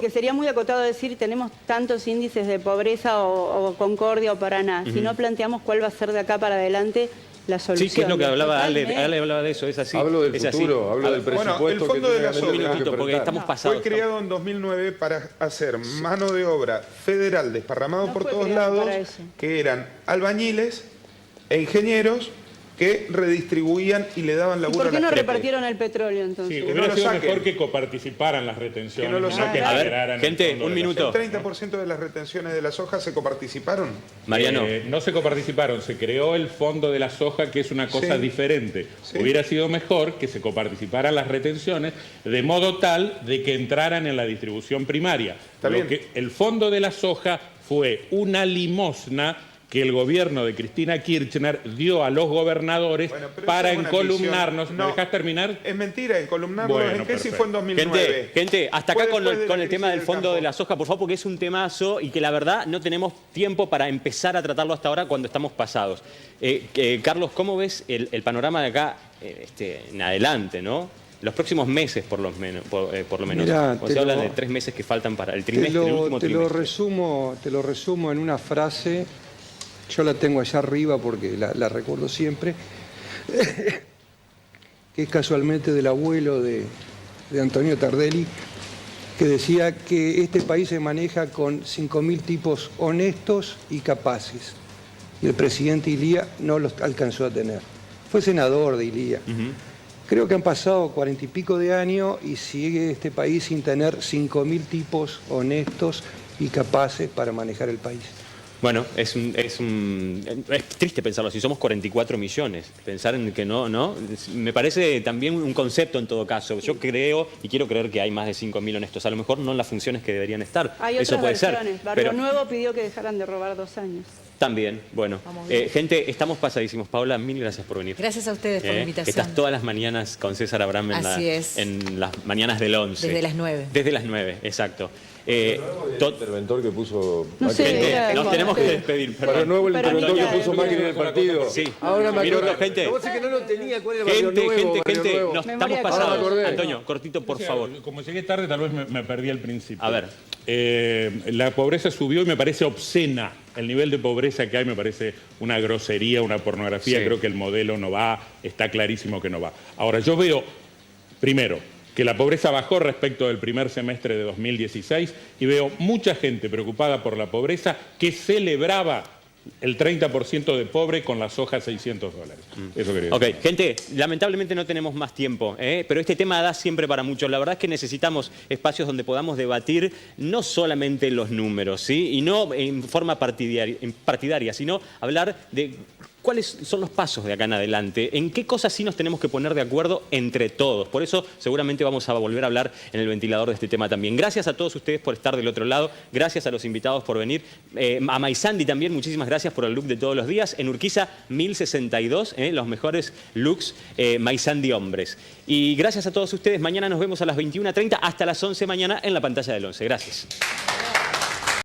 que sería muy acotado decir tenemos tantos índices de pobreza o Concordia o Paraná, si no planteamos cuál va a ser de acá para adelante la solución. Sí, que es lo que hablaba Ale hablaba de eso, es así. Hablo del futuro, hablo del presupuesto. Bueno, el Fondo de la Soja, porque estamos pasados. Fue creado en 2009 para hacer mano de obra federal desparramado por todos lados, que eran albañiles e ingenieros que redistribuían y le daban laburo a la gente. ¿Por qué no repartieron el petróleo entonces? Sí, hubiera sido mejor que coparticiparan las retenciones. Que no lo saquen. A ver, gente, un minuto. El 30% de las retenciones de la soja se coparticiparon. Mariano. No se coparticiparon, se creó el fondo de la soja, que es una cosa diferente. Hubiera sido mejor que se coparticiparan las retenciones de modo tal de que entraran en la distribución primaria. El fondo de la soja fue una limosna que el gobierno de Cristina Kirchner dio a los gobernadores para encolumnarnos. ¿Me dejás terminar? Es mentira, encolumnarnos. ¿En qué si fue en 2009? Gente, hasta acá con el tema del fondo de la soja, por favor, porque es un temazo y que la verdad no tenemos tiempo para empezar a tratarlo hasta ahora cuando estamos pasados. Carlos, ¿cómo ves el panorama de acá en adelante, no? Los próximos meses, por lo menos. Mirá, se habla de 3 meses que faltan para el trimestre, el último trimestre. Te lo resumo en una frase. Yo la tengo allá arriba porque la recuerdo siempre, que es casualmente del abuelo de Antonio Tardelli, que decía que este país se maneja con 5.000 tipos honestos y capaces. Y el presidente Ilía no los alcanzó a tener. Fue senador de Ilía. Creo que han pasado 40 y pico de años y sigue este país sin tener 5.000 tipos honestos y capaces para manejar el país. Bueno, es triste pensarlo así, somos 44 millones. Pensar en que no, me parece también un concepto en todo caso. Yo creo y quiero creer que hay más de 5.000 honestos, a lo mejor no en las funciones que deberían estar. Hay eso puede versiones. ser. Barrio Nuevo pidió que dejaran de robar 2 años. También, bueno. Gente, estamos pasadísimos. Paola, mil gracias por venir. Gracias a ustedes por la invitación. Estás todas las mañanas con César Abraham en las mañanas del 11. Desde las 9. Desde las 9, exacto. el interventor que puso Macri. Gente, nos tenemos que despedir. Para de nuevo el interventor que puso Macri en el partido. Sí. Ahora me acordé. Gente. No sé que no lo tenía. ¿Cuál era el Barrio Nuevo? Gente, nos estamos pasando. Antonio, cortito, por favor. Como llegué tarde, tal vez me perdí al principio. A ver. La pobreza subió y me parece obscena. El nivel de pobreza que hay me parece una grosería, una pornografía. Sí. Creo que el modelo no va, está clarísimo que no va. Ahora, yo veo, primero, que la pobreza bajó respecto del primer semestre de 2016 y veo mucha gente preocupada por la pobreza que celebraba el 30% de pobre con la soja $600. Eso quería decir. Ok, gente, lamentablemente no tenemos más tiempo, pero este tema da siempre para mucho. La verdad es que necesitamos espacios donde podamos debatir no solamente los números, ¿sí? Y no en forma partidaria, sino hablar de cuáles son los pasos de acá en adelante, en qué cosas sí nos tenemos que poner de acuerdo entre todos. Por eso seguramente vamos a volver a hablar en el ventilador de este tema también. Gracias a todos ustedes por estar del otro lado, gracias a los invitados por venir, a Maysandi también, muchísimas gracias por el look de todos los días. En Urquiza 1062, los mejores looks Maysandi hombres. Y gracias a todos ustedes, mañana nos vemos a las 21:30 hasta las 11 mañana en la pantalla del 11. Gracias.